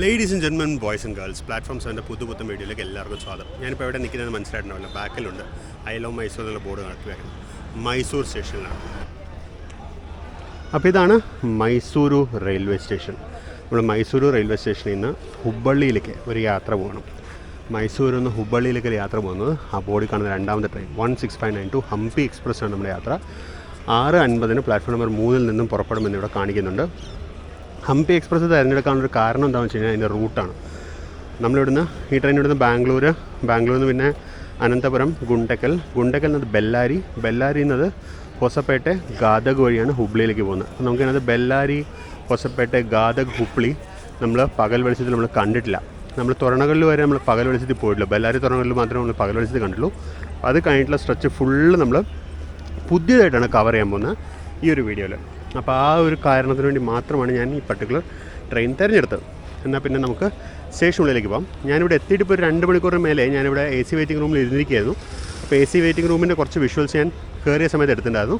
Ladies and gentlemen boys and girls platform 7 പുതുപുത്തൻ വീഡിയോയിലേക്ക് എല്ലാവർക്കും സ്വാഗതം. ഞാനിപ്പോൾ എവിടെ നിൽക്കുന്നത് മനസ്സിലായിട്ടുണ്ടാവില്ല. ബാക്കിലുണ്ട് ഐ ലവ് മൈസൂർ എന്നുള്ള ബോർഡ് നടക്കുകയാണ്. മൈസൂർ സ്റ്റേഷനിലാണ്. അപ്പോൾ ഇതാണ് മൈസൂരു റെയിൽവേ സ്റ്റേഷൻ. നമ്മൾ മൈസൂരു റെയിൽവേ സ്റ്റേഷനിൽ നിന്ന് ഹുബ്ബള്ളിയിലേക്ക് ഒരു യാത്ര പോകണം. മൈസൂരിൽ നിന്ന് ഹുബ്ബള്ളിയിലേക്ക് ഒരു യാത്ര പോകുന്നത് ആ ബോർഡിൽ കാണുന്ന രണ്ടാമത്തെ ട്രെയിൻ 16592 ഹംപി എക്സ്പ്രസ് ആണ് നമ്മുടെ യാത്ര. 6:50 പ്ലാറ്റ്ഫോം നമ്പർ 3 നിന്നും പുറപ്പെടുമെന്ന് ഇവിടെ കാണിക്കുന്നുണ്ട്. ഹംപി എക്സ്പ്രസ് തിരഞ്ഞെടുക്കാനൊരു കാരണം എന്താണെന്ന് വെച്ച് കഴിഞ്ഞാൽ അതിൻ്റെ റൂട്ടാണ്. നമ്മളിവിടുന്ന് ഈ ട്രെയിൻ ഇവിടുന്ന് ബാംഗ്ലൂരിൽ നിന്ന് പിന്നെ അനന്തപുരം, ഗുണ്ടക്കൽ എന്നത് ബെല്ലാരി എന്നത് ഹൊസപ്പേട്ടെ, ഗാദഗ് വഴിയാണ് ഹുബ്ലിയിലേക്ക് പോകുന്നത്. അപ്പോൾ നമുക്കതിനകത്ത് ബെല്ലാരി, ഹൊസപ്പേട്ടെ, ഗാദഗ്, ഹുബ്ലി നമ്മൾ പകൽ വെളിച്ചത്തിൽ നമ്മൾ കണ്ടിട്ടില്ല. നമ്മൾ തുറണകളിൽ വരെ നമ്മൾ പകൽ വെളിച്ചത്തിൽ പോയിട്ടില്ല. ബെല്ലാരി തുറണകളിൽ മാത്രമേ നമ്മൾ പകൽ വെളിച്ചത്തിൽ കണ്ടുള്ളൂ. അത് കഴിഞ്ഞിട്ടുള്ള സ്ട്രെച്ച് ഫുള്ള് നമ്മൾ പുതിയതായിട്ടാണ് കവർ ചെയ്യാൻ പോകുന്നത് ഈ ഒരു വീഡിയോയിൽ. അപ്പോൾ ആ ഒരു കാരണത്തിന് വേണ്ടി മാത്രമാണ് ഞാൻ ഈ പർട്ടിക്കുലർ ട്രെയിൻ തിരഞ്ഞെടുത്തത്. എന്നാൽ പിന്നെ നമുക്ക് സ്റ്റേഷനുള്ളിലേക്ക് പോകാം. ഞാനിവിടെ എത്തിയിട്ട് ഇപ്പോൾ ഒരു 2 മണിക്കൂറിന് മേലെ ഞാനിവിടെ AC വെയിറ്റിംഗ് റൂമിൽ ഇരുന്നിരിക്കുകയായിരുന്നു. അപ്പോൾ AC വെയിറ്റിംഗ് റൂമിൻ്റെ കുറച്ച് വിഷ്വൽസ് ഞാൻ കയറിയ സമയത്ത് എടുത്തിട്ടുണ്ടായിരുന്നു.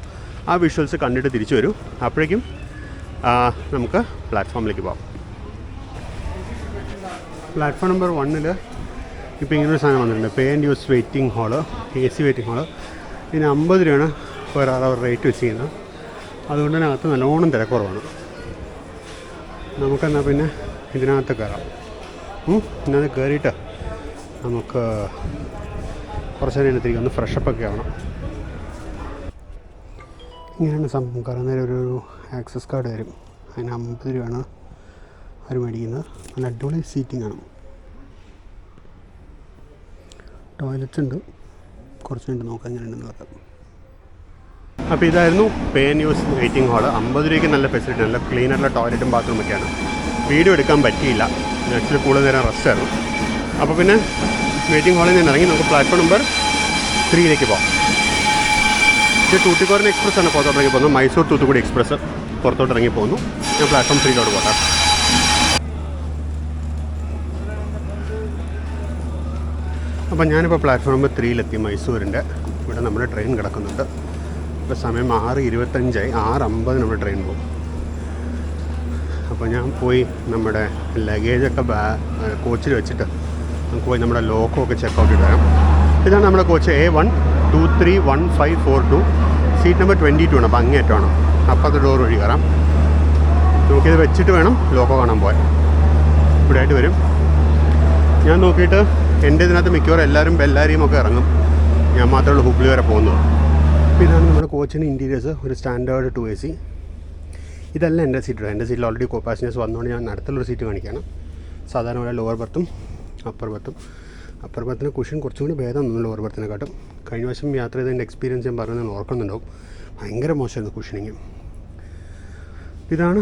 ആ വിഷ്വൽസ് കണ്ടിട്ട് തിരിച്ചു വരും. അപ്പോഴേക്കും നമുക്ക് പ്ലാറ്റ്ഫോമിലേക്ക് പോകാം. പ്ലാറ്റ്ഫോം നമ്പർ 1 ഇപ്പോൾ ഇങ്ങനൊരു സാധനം വന്നിട്ടുണ്ട്. Pay and use waiting hall, AC waiting hall. ഇതിന് 50 രൂപയാണ് പെർ അവർ റേറ്റ് വെച്ചിരിക്കുന്നത്. അതുകൊണ്ട് തന്നെ അകത്ത് നല്ലോണം തിരക്കുറവാണ്. നമുക്കെന്നാൽ പിന്നെ ഇതിനകത്ത് കയറാം. ഇതിനകത്ത് കയറിയിട്ട് നമുക്ക് കുറച്ച് നേരം തിരികെ ഒന്ന് ഫ്രഷപ്പൊക്കെ ആവണം. ഇങ്ങനെയാണ് സംഭവം. കാരണം നേരം ഒരു ആക്സസ് കാർഡ് തരും. അതിന് 50 രൂപയാണ് അവർ മേടിക്കുന്നത്. നല്ല അടിപൊളി സീറ്റിംഗ് ആണ്. ടോയ്ലറ്റ്സ് ഉണ്ട്. കുറച്ച് മിനിറ്റ് നോക്കാം എങ്ങനെയുണ്ടെന്ന് പറയാം. അപ്പോൾ ഇതായിരുന്നു pay and use waiting hall. 50 രൂപയ്ക്ക് നല്ല ഫെസിലിറ്റി, നല്ല ക്ലീനായിട്ടുള്ള ടോയ്ലറ്റും ബാത്റൂമൊക്കെയാണ്. വീഡിയോ എടുക്കാൻ പറ്റിയില്ല, ആക്ച്വലി കൂടുതൽ നേരം റെസ്റ്റ് ആയിരുന്നു. അപ്പോൾ പിന്നെ വെയിറ്റിംഗ് ഹാളിൽ നിന്ന് ഇറങ്ങി നമുക്ക് പ്ലാറ്റ്ഫോം നമ്പർ 3 പോകാം. ഇത് തൂത്തിക്കോരൻ എക്സ്പ്രസ് ആണ് പുറത്തോട്ട് ഇറങ്ങി പോകുന്നത്. മൈസൂർ തൂത്തുക്കുടി എക്സ്പ്രസ് പുറത്തോട്ട് ഇറങ്ങി പോകുന്നു. ഞാൻ പ്ലാറ്റ്ഫോം 3 പോകാം. അപ്പോൾ ഞാനിപ്പോൾ പ്ലാറ്റ്ഫോം നമ്പർ 3 മൈസൂരിൻ്റെ. ഇവിടെ നമ്മുടെ ട്രെയിൻ കിടക്കുന്നുണ്ട്. ഇപ്പോൾ സമയം 6:25, 6:50 നമ്മുടെ ട്രെയിൻ പോകും. അപ്പോൾ ഞാൻ പോയി നമ്മുടെ ലഗേജൊക്കെ കോച്ചിൽ വെച്ചിട്ട് നമുക്ക് പോയി നമ്മുടെ ലോക്കോ ഒക്കെ ചെക്കൗട്ട് ചെയ്ത് വരാം. ഇതാണ് നമ്മുടെ കോച്ച് A1231542, സീറ്റ് നമ്പർ 22 ആണ്. അപ്പോൾ അങ്ങേറ്റമാണ്. അപ്പുറത്തെ ഡോർ വഴി കയറാം. നമുക്കിത് വെച്ചിട്ട് വേണം ലോക്കോ കാണാൻ പോകാൻ. ഇവിടെ ആയിട്ട് വരും. ഞാൻ നോക്കിയിട്ട് എൻ്റെ ഇതിനകത്ത് മിക്കവാറും എല്ലാവരും ബെല്ലാരിയും ഒക്കെ ഇറങ്ങും. ഞാൻ മാത്രമേ ഉള്ളൂ ഹുബ്ലി വരെ പോകുന്നത്. അപ്പോൾ ഇതാണ് നമ്മുടെ കോച്ചിൻ്റെ ഇൻറ്റീരിയേഴ്സ്. ഒരു സ്റ്റാൻഡേർഡ് 2 AC. ഇതല്ല എൻ്റെ സീറ്റ്. എൻ്റെ സീറ്റിൽ ഓൾറെഡി കോ പാസഞ്ചേഴ്സ് വന്നുകൊണ്ട് ഞാൻ അടുത്തുള്ളൊരു സീറ്റ് കാണിക്കുകയാണ്. സാധാരണ പോലെ ലോവർ ബർത്തും അപ്പർ ബർത്തിന് കുഷൻ കുറച്ചും കൂടി ഭേദം തോന്നുന്നു ലോവർ ബർത്തിനെക്കാട്ടും. കഴിഞ്ഞ വർഷം യാത്ര ചെയ്തതിൻ്റെ എക്സ്പീരിയൻസ് ഞാൻ പറഞ്ഞത് ഓർക്കുന്നുണ്ടാവും. ഭയങ്കര മോശമായിരുന്നു കുഷനിങ്. ഇതാണ്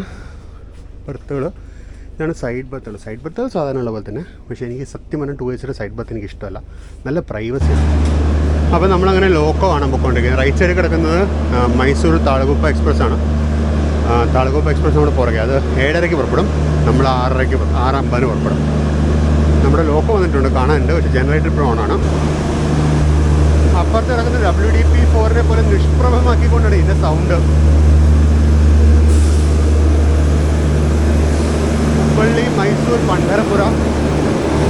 ബർത്തുകൾ. ഇതാണ് സൈഡ് ബർത്തുകൾ. സാധാരണ ഉള്ള പോലെ തന്നെ. പക്ഷേ എനിക്ക് സത്യം പറഞ്ഞാൽ 2 ACയുടെ സൈഡ് ബർത്ത് എനിക്ക് ഇഷ്ടമല്ല. നല്ല പ്രൈവസിയാണ്. അപ്പോൾ നമ്മളങ്ങനെ ലോക്കോ കാണാൻ പോയിക്കൊണ്ടിരിക്കുന്നത്. റൈറ്റ് സൈഡിൽ കിടക്കുന്നത് മൈസൂർ താളകുപ്പ എക്സ്പ്രസ് ആണ്. താളകുപ്പ എക്സ്പ്രസ് നമ്മുടെ പുറകെ. അത് 7:30 പുറപ്പെടും. നമ്മൾ 6:50 പുറപ്പെടും. നമ്മുടെ ലോക്കോ വന്നിട്ടുണ്ട്, കാണാനുണ്ട്. പക്ഷേ ജനറേറ്റർ ഇപ്പോൾ ഓണാണ്. അപ്പുറത്ത് കിടക്കുന്ന WDP-4 പോലെ നിഷ്പ്രഭമാക്കിക്കൊണ്ടാണ് ഇതിൻ്റെ sound. Hubballi, Mysore, Pandharpura,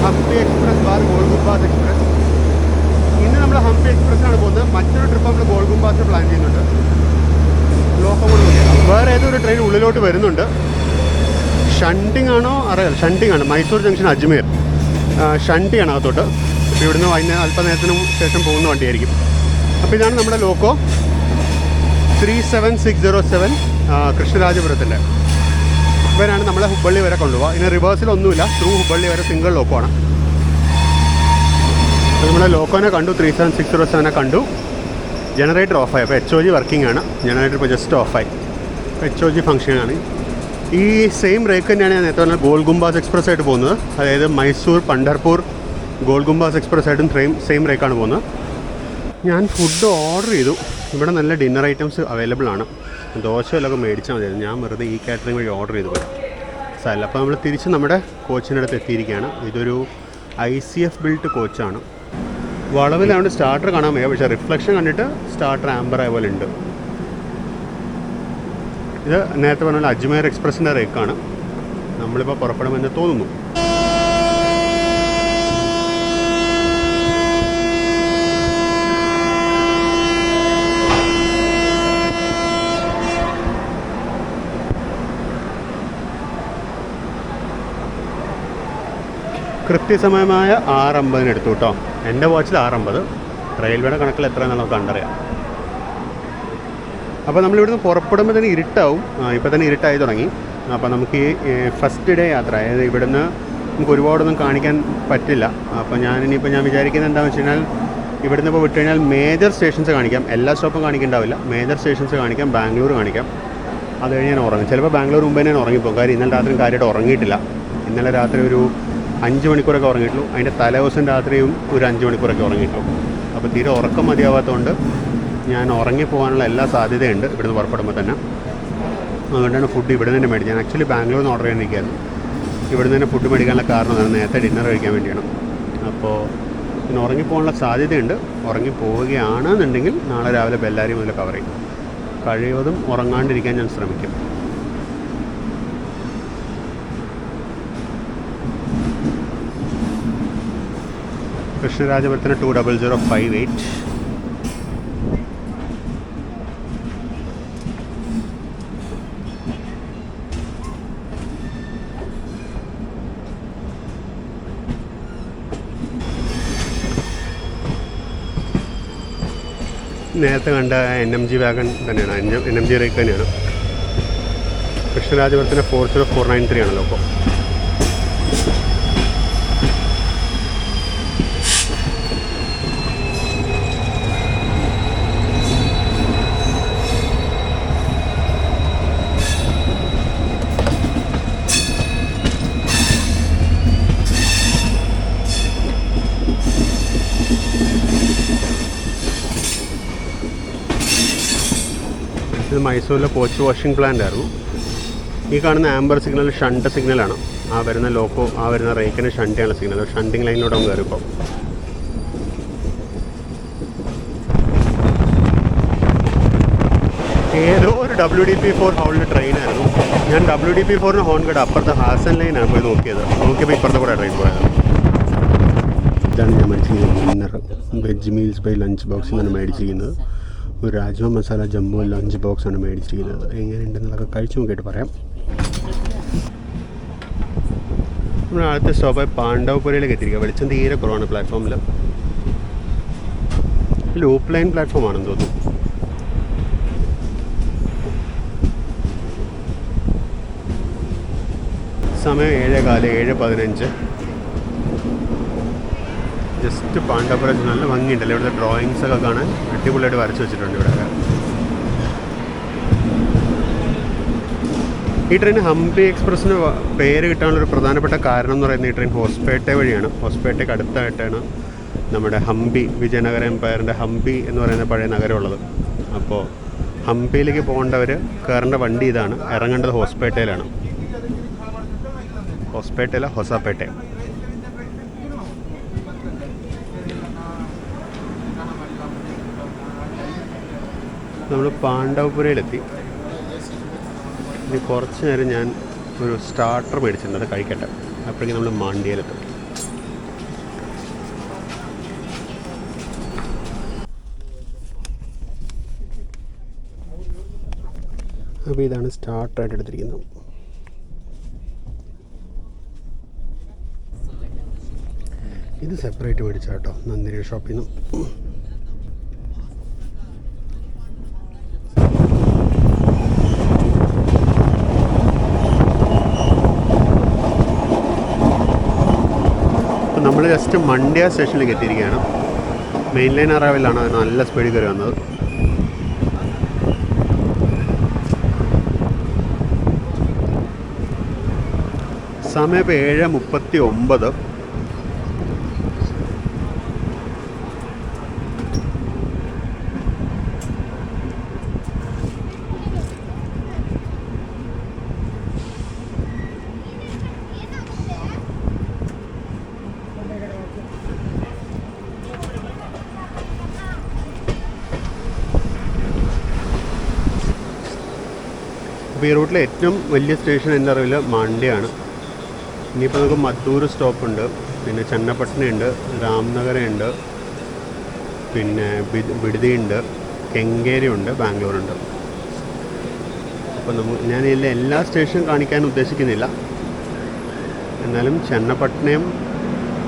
Hampi express bar, Golgumbaz express. ഇന്ന് നമ്മൾ ഹംപി എക്സ്പ്രസ്സിനാണ് പോകുന്നത്. മറ്റൊരു ട്രിപ്പ് നമ്മൾ ഗോൾഗുംബാസ് പ്ലാൻ ചെയ്യുന്നുണ്ട്. ലോക്കോ കൂടി നോക്കിയാൽ വേറെ ഏതൊരു ട്രെയിൻ ഉള്ളിലോട്ട് വരുന്നുണ്ട്. ഷണ്ടിങ് ആണോ അറിയാം. ഷണ്ടിങ് ആണ്. മൈസൂർ ജംഗ്ഷൻ അജ്മീർ ഷണ്ടിയാണ് അകത്തോട്ട്. അപ്പോൾ ഇവിടുന്ന് അല്പനേരത്തിനും ശേഷം പോകുന്ന വണ്ടിയായിരിക്കും. അപ്പോൾ ഇതാണ് നമ്മുടെ ലോക്കോ 37607 കൃഷ്ണരാജപുരത്തിൻ്റെ. ഇവരാണ് നമ്മളെ ഹുബ്ബള്ളി വരെ കൊണ്ടുപോകുക. ഇനി റിവേഴ്സിലൊന്നുമില്ല. ത്രൂ ഹുബ്ബള്ളി വരെ സിംഗിൾ ലോക്കോ ആണ്. നമ്മുടെ ലോക്കോനെ കണ്ടു, 37607 കണ്ടു. ജനറേറ്റർ ഓഫായി. അപ്പോൾ HOG വർക്കിംഗ് ആണ്. ജനറേറ്റർ ഇപ്പോൾ ജസ്റ്റ് ഓഫായി. HOG ഫംഗ്ഷനാണ്. ഈ സെയിം റേക്ക് തന്നെയാണ് ഞാൻ നേരത്തെ പറഞ്ഞാൽ ഗോൾഗുംബാസ് എക്സ്പ്രസ് ആയിട്ട് പോകുന്നത്. അതായത് മൈസൂർ, പണ്ഡർപൂർ, ഗോൾഗുംബാസ് എക്സ്പ്രസ് ആയിട്ടും സെയിം റേക്കാണ് പോകുന്നത്. ഞാൻ ഫുഡ് ഓർഡർ ചെയ്തു. ഇവിടെ നല്ല ഡിന്നർ ഐറ്റംസ് അവൈലബിൾ ആണ്. ദോശയിലൊക്കെ മേടിച്ചാൽ മതിയായിരുന്നു. ഞാൻ വെറുതെ ഈ കാറ്ററിംഗ് വഴി ഓർഡർ ചെയ്തു പോയി സ്ഥലം. അപ്പോൾ നമ്മൾ തിരിച്ച് നമ്മുടെ കോച്ചിൻ്റെ അടുത്ത് എത്തിയിരിക്കുകയാണ്. ഇതൊരു ICF ബിൽറ്റ് കോച്ചാണ്. വളവിലാണ്ട് സ്റ്റാർട്ടർ കാണാൻ വയ്യ. പക്ഷേ റിഫ്ലക്ഷൻ കണ്ടിട്ട് സ്റ്റാർട്ടർ ആംബറായ പോലെ ഉണ്ട്. ഇത് നേരത്തെ പറഞ്ഞ അജ്മീർ എക്സ്പ്രസിൻ്റെ റേക്കാണ്. നമ്മളിപ്പോൾ പുറപ്പെടുമെന്ന് തോന്നുന്നു. കൃത്യസമയമായ 6:50 എടുത്തു കേട്ടോ. എൻ്റെ വാച്ചിൽ 6:50, റെയിൽവേയുടെ കണക്കിൽ എത്രയാണെന്ന് നമുക്ക് കണ്ടറിയാം. അപ്പോൾ നമ്മളിവിടുന്ന് പുറപ്പെടുമ്പോൾ തന്നെ ഇരുട്ടാവും. ഇപ്പോൾ തന്നെ ഇരുട്ടായി തുടങ്ങി. അപ്പോൾ നമുക്ക് ഈ ഫസ്റ്റ് ഡേ യാത്ര, അതായത് ഇവിടുന്ന് നമുക്ക് ഒരുപാടൊന്നും കാണിക്കാൻ പറ്റില്ല. അപ്പോൾ ഞാൻ വിചാരിക്കുന്നത് എന്താണെന്ന് വെച്ച് കഴിഞ്ഞാൽ, ഇവിടുന്ന് ഇപ്പോൾ വിട്ട് കഴിഞ്ഞാൽ മേജർ സ്റ്റേഷൻസ് കാണിക്കാം. എല്ലാ സ്റ്റോപ്പും കാണിക്കേണ്ടാവില്ല, മേജർ സ്റ്റേഷൻസ് കാണിക്കാം. ബാംഗ്ലൂർ കാണിക്കാം. അത് കഴിഞ്ഞ് ഞാൻ ഉറങ്ങും. ചിലപ്പോൾ ബാംഗ്ലൂർ മുമ്പേ ഞാൻ ഉറങ്ങിപ്പോകും. കാര്യം ഇന്നലെ രാത്രി കാര്യമായിട്ട് ഉറങ്ങിയിട്ടില്ല. ഇന്നലെ രാത്രി ഒരു 5 മണിക്കൂറൊക്കെ ഉറങ്ങിയിട്ടുള്ളൂ. അതിൻ്റെ തലേദിവസം രാത്രിയും ഒരു 5 മണിക്കൂറൊക്കെ ഉറങ്ങിയിട്ടുള്ളൂ. അപ്പോൾ തീരെ ഉറക്കം മതിയാവാത്തതുകൊണ്ട് ഞാൻ ഉറങ്ങിപ്പോകാനുള്ള എല്ലാ സാധ്യതയുണ്ട് ഇവിടുന്ന് പുറപ്പെടുമ്പോൾ തന്നെ. അതുകൊണ്ടാണ് ഫുഡ് ഇവിടെ നിന്ന് മേടിച്ചത്. ഞാൻ ആക്ച്വലി ബാംഗ്ലൂരിൽ നിന്ന് ഓർഡർ ചെയ്യാനിരിക്കുകയായിരുന്നു. ഇവിടുന്ന് തന്നെ ഫുഡ് മേടിക്കാനുള്ള കാരണം അതാണ്, നേരത്തെ ഡിന്നർ കഴിക്കാൻ വേണ്ടിയാണ്. അപ്പോൾ പിന്നെ ഉറങ്ങിപ്പോകാനുള്ള സാധ്യതയുണ്ട്. ഉറങ്ങിപ്പോവുകയാണെന്നുണ്ടെങ്കിൽ നാളെ രാവിലെ ബെല്ലാരി മുതൽ കവർ ചെയ്യും. കഴിവതും ഉറങ്ങാണ്ടിരിക്കാൻ ഞാൻ ശ്രമിക്കും. കൃഷ്ണരാജപുരത്തിന് 20058. നേരത്തെ കണ്ട NMG വാഗൺ തന്നെയാണ്, NMG റേക്ക് തന്നെയാണ്. കൃഷ്ണരാജപുരത്തിൻ്റെ 40493 ആണല്ലോ ഇപ്പോൾ. ഇത് മൈസൂരിലെ കോച്ച് വാഷിംഗ് പ്ലാന്റ് ആയിരുന്നു. ഈ കാണുന്ന ആംബർ സിഗ്നൽ ഷണ്ട് സിഗ്നലാണ്. ആ വരുന്ന റേക്കിന് ഷണ്ട് ചെയ്യാനുള്ള സിഗ്നൽ. ഷണ്ടിങ് ലൈനിലൂടെ നമുക്ക് കയറി ഇപ്പോൾ. ഏതോ ഒരു WDP4 ഹൗളിൻ്റെ ട്രെയിനായിരുന്നു. ഞാൻ WDP4 ഹോൺ കേട്ട അപ്പുറത്തെ ഹാസൻ ലൈനാണ് പോയി നോക്കിയപ്പോൾ ഇപ്പുറത്തെ കൂടെ ട്രെയിൻ പോയത്. ഇതാണ് ഞാൻ മേടിച്ചിരിക്കുന്നത്. Dinner veg meals by lunch ബോക്സിൽ നിന്നാണ് മേടിച്ചിരിക്കുന്നത്. ഒരു രാജ്മ മസാല ജംബോ ലഞ്ച് ബോക്സാണ് മേടിച്ചിരിക്കുന്നത്. എങ്ങനെയുണ്ടെന്നുള്ളതൊക്കെ കഴിച്ചു നോക്കിയിട്ട് പറയാം. നമ്മൾ അടുത്ത സ്റ്റോപ്പായി പാണ്ഡവപുരയിലേക്ക് എത്തിയിരിക്കുക. വെളിച്ചം തീരെ കുറവാണ് പ്ലാറ്റ്ഫോമിൽ. ലൂപ്പ് ലൈൻ പ്ലാറ്റ്ഫോമാണെന്ന് തോന്നുന്നു. സമയം 7:15, 7:15. ജസ്റ്റ് പാണ്ഡവപുരം നല്ല ഭംഗിയുണ്ടല്ലോ. ഇവിടുത്തെ ഡ്രോയിങ്സ് ഒക്കെ കാണാൻ അടിപൊളിയായിട്ട് വരച്ച് വെച്ചിട്ടുണ്ട് ഇവിടെ. ഈ ട്രെയിൻ ഹംപി എക്സ്പ്രസ്സിന് പേര് കിട്ടാനുള്ളൊരു പ്രധാനപ്പെട്ട കാരണം എന്ന് പറയുന്നത് ഈ ട്രെയിൻ ഹോസ്പേട്ട വഴിയാണ്. ഹോസ്പേട്ടയ്ക്ക് അടുത്തായിട്ടാണ് നമ്മുടെ ഹംപി, വിജയനഗര എംപയറിൻ്റെ ഹംപി എന്ന് പറയുന്ന പഴയ നഗരമുള്ളത്. അപ്പോൾ ഹംപിയിലേക്ക് പോകേണ്ടവർ കയറേണ്ട വണ്ടി ഇതാണ്. ഇറങ്ങേണ്ടത് ഹോസ്പേട്ടയിലാണ്. ഹോസ്പേട്ടയില ഹൊസപേട്ട. നമ്മൾ പാണ്ഡവപുരയിലെത്തി. ഇനി കുറച്ച് നേരം ഞാൻ ഒരു സ്റ്റാർട്ടർ മേടിച്ചിട്ടുണ്ട്, അത് കഴിക്കട്ടെ. അപ്പോഴേക്കും നമ്മൾ മാണ്ഡ്യയിലെത്തും. അപ്പോൾ ഇതാണ് സ്റ്റാർട്ടറായിട്ട് എടുത്തിരിക്കുന്നത്. ഇത് സെപ്പറേറ്റ് മേടിച്ചാൽ കേട്ടോ, നന്ദിനി ഷോപ്പിൽ നിന്നും. നമ്മൾ ജസ്റ്റ് മണ്ഡ്യ സ്റ്റേഷനിലേക്ക് എത്തിയിരിക്കുകയാണ്. മെയിൻ ലൈൻ അറൈവലാണ് നല്ല സ്പീഡിൽ കയറി വന്നത്. സമയം ഇപ്പോൾ 7:39. അപ്പോൾ ഈ റൂട്ടിലെ ഏറ്റവും വലിയ സ്റ്റേഷൻ എൻ്റെ അറിവിൽ മാണ്ഡ്യയാണ്. ഇനിയിപ്പോൾ നമുക്ക് മದ್ದൂർ സ്റ്റോപ്പുണ്ട്, പിന്നെ ചന്നപ്പട്ടണയുണ്ട്, രാംനഗരയുണ്ട്, പിന്നെ ബിഡ്ദിയുണ്ട്, കെങ്കേരിയുണ്ട്, ബാംഗ്ലൂരുണ്ട്. അപ്പോൾ ഞാൻ ഇതിലെ എല്ലാ സ്റ്റേഷനും കാണിക്കാൻ ഉദ്ദേശിക്കുന്നില്ല. എന്നാലും ചന്നപ്പട്ടണയും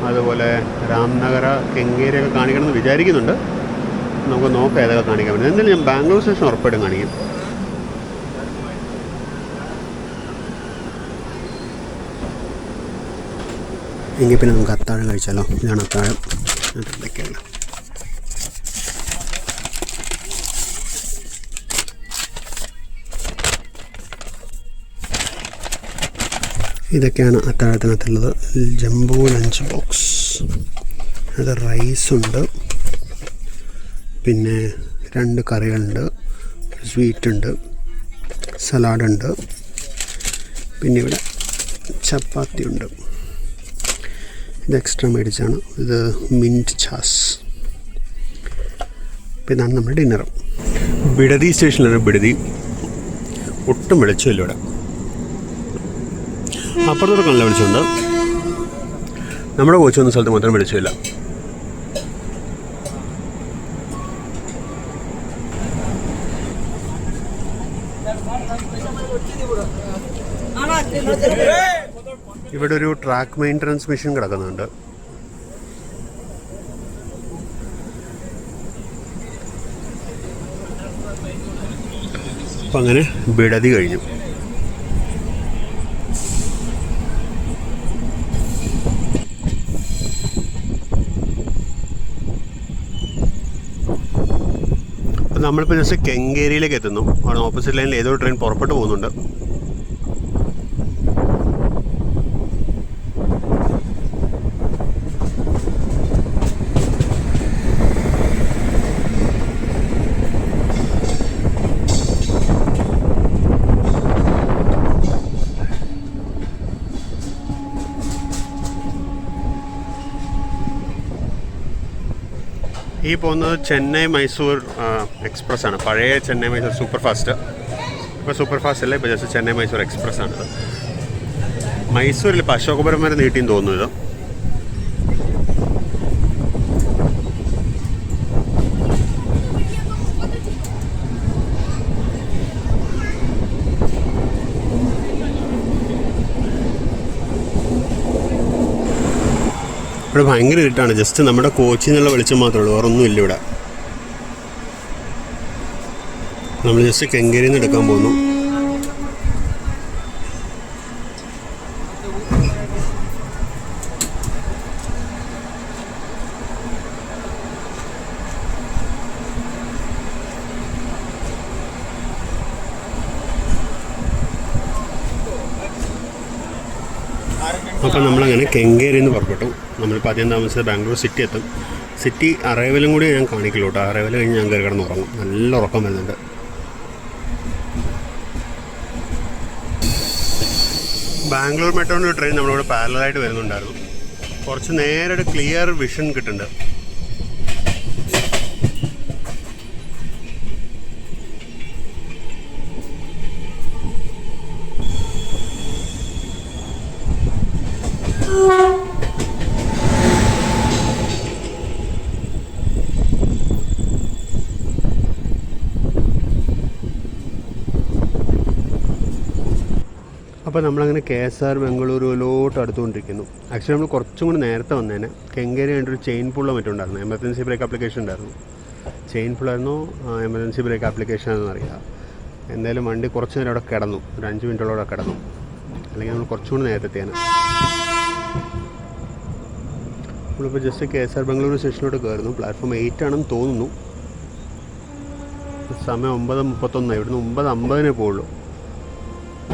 അതുപോലെ രാംനഗര, കെങ്കേരിയൊക്കെ കാണിക്കണമെന്ന് വിചാരിക്കുന്നുണ്ട്. നമുക്ക് നോക്കാം ഏതൊക്കെ കാണിക്കാൻ പറ്റും. എന്തായാലും ഞാൻ ബാംഗ്ലൂർ സ്റ്റേഷൻ ഉറപ്പായിട്ടും കാണിക്കും. എങ്കിൽ പിന്നെ നമുക്ക് അത്താഴം കഴിച്ചാലോ. ഇതാണ് അത്താഴം. എന്തൊക്കെയാണ് ഇതൊക്കെയാണ് അത്താഴത്തിനകത്തുള്ളത്. Jumbo lunch box. അത് റൈസുണ്ട്, പിന്നെ 2 കറികളുണ്ട്, സ്വീറ്റുണ്ട്, സലാഡുണ്ട്, പിന്നെ ഇവിടെ ചപ്പാത്തി ഉണ്ട്. ഇത് എക്സ്ട്രാ മേടിച്ചാണ്. ഇത് മിൻറ്റ് ഛാസ്. അപ്പോൾ ഇതാണ് നമ്മുടെ ഡിന്നർ. ബിഡതി സ്റ്റേഷനിലാണ്. ബിഡതി ഒട്ടും വെളിച്ചമില്ല ഇവിടെ. അപ്പുറത്തോടെ നല്ല വെളിച്ചമുണ്ട്. നമ്മുടെ കോച്ച് വന്ന സ്ഥലത്ത് മാത്രം വെളിച്ചമില്ല. ഇവിടെ ഒരു ട്രാക്ക് മെയിൻ്റനൻസ് മെഷീൻ കിടക്കുന്നുണ്ട്. അപ്പം അങ്ങനെ ബിഡതി കഴിഞ്ഞു. നമ്മളിപ്പോൾ ജസ്റ്റ് കെങ്കേരിയിലേക്ക് എത്തുന്നു. അവിടെ ഓപ്പോസിറ്റ് ലൈനിൽ ഏതോ ട്രെയിൻ പുറപ്പെട്ടു പോകുന്നുണ്ട്. ഈ പോകുന്നത് ചെന്നൈ മൈസൂർ എക്സ്പ്രസ് ആണ്. പഴയ ചെന്നൈ മൈസൂർ സൂപ്പർ ഫാസ്റ്റ്. ഇപ്പോൾ സൂപ്പർ ഫാസ്റ്റ് അല്ല, ഇപ്പോൾ ജസ്റ്റ് ചെന്നൈ മൈസൂർ എക്സ്പ്രസ് ആണിത്. മൈസൂരിൽ ഇപ്പോൾ അശോകപുരം വരെ നീട്ടിയും തോന്നുന്നു. ഇവിടെ ഭയങ്കര ഇരുട്ടാണ്. ജസ്റ്റ് നമ്മുടെ കോച്ചിൽ നിന്നുള്ള വെളിച്ചം മാത്രമേ ഉള്ളൂ, വേറൊന്നുമില്ല ഇവിടെ. നമ്മൾ ജസ്റ്റ് കെങ്കേരിയിൽ നിന്ന് എടുക്കാൻ പോകുന്നു. അപ്പോൾ നമ്മളങ്ങനെ കെങ്കേരിയിൽ നിന്ന് പുറപ്പെട്ടു. നമ്മളിപ്പോൾ ആദ്യം താമസിച്ചത് ബാംഗ്ലൂർ സിറ്റി എത്തും. സിറ്റി അറൈവലും കൂടി ഞാൻ കാണിക്കുള്ളൂ കേട്ടോ. അറൈവൽ കഴിഞ്ഞ് ഞാൻ കയറി കിടന്ന് ഉറങ്ങും. നല്ല ഉറക്കം വരുന്നുണ്ട്. ബാംഗ്ലൂർ മെട്രോൻ്റെ ഒരു ട്രെയിൻ നമ്മളിവിടെ പാരലായിട്ട് വരുന്നുണ്ടായിരുന്നു. കുറച്ച് നേരെ ക്ലിയർ വിഷൻ കിട്ടുന്നുണ്ട്. അപ്പോൾ നമ്മളങ്ങനെ KSR ബംഗളൂരുവിലോട്ട് അടുത്തുകൊണ്ടിരിക്കുന്നു. ആക്ച്വലി നമ്മൾ കുറച്ചും കൂടി നേരത്തെ വന്നേനെ. കെങ്കേരി വേണ്ടൊരു ചെയിൻ പുള്ളോ മറ്റും ഉണ്ടായിരുന്നു. എമർജൻസി ബ്രേക്ക് ആപ്ലിക്കേഷൻ ഉണ്ടായിരുന്നു. ചെയിൻ പുള്ളായിരുന്നോ എമർജൻസി ബ്രേക്ക് ആപ്ലിക്കേഷൻ ആണെന്ന് അറിയാം. എന്തായാലും വണ്ടി കുറച്ച് നേരം അവിടെ കിടന്നു. ഒരു 5 മിനിറ്റോളം അവിടെ കിടന്നു. അല്ലെങ്കിൽ നമ്മൾ കുറച്ചും കൂടി നേരത്തെ എത്തിയാണ്. നമ്മളിപ്പോൾ ജസ്റ്റ് KSR ബംഗളൂരു സ്റ്റേഷനിലോട്ട് കയറുന്നു. പ്ലാറ്റ്ഫോം 8 ആണെന്ന് തോന്നുന്നു. സമയം 9:31. ഇവിടുന്ന് 9:50 പോകുള്ളൂ.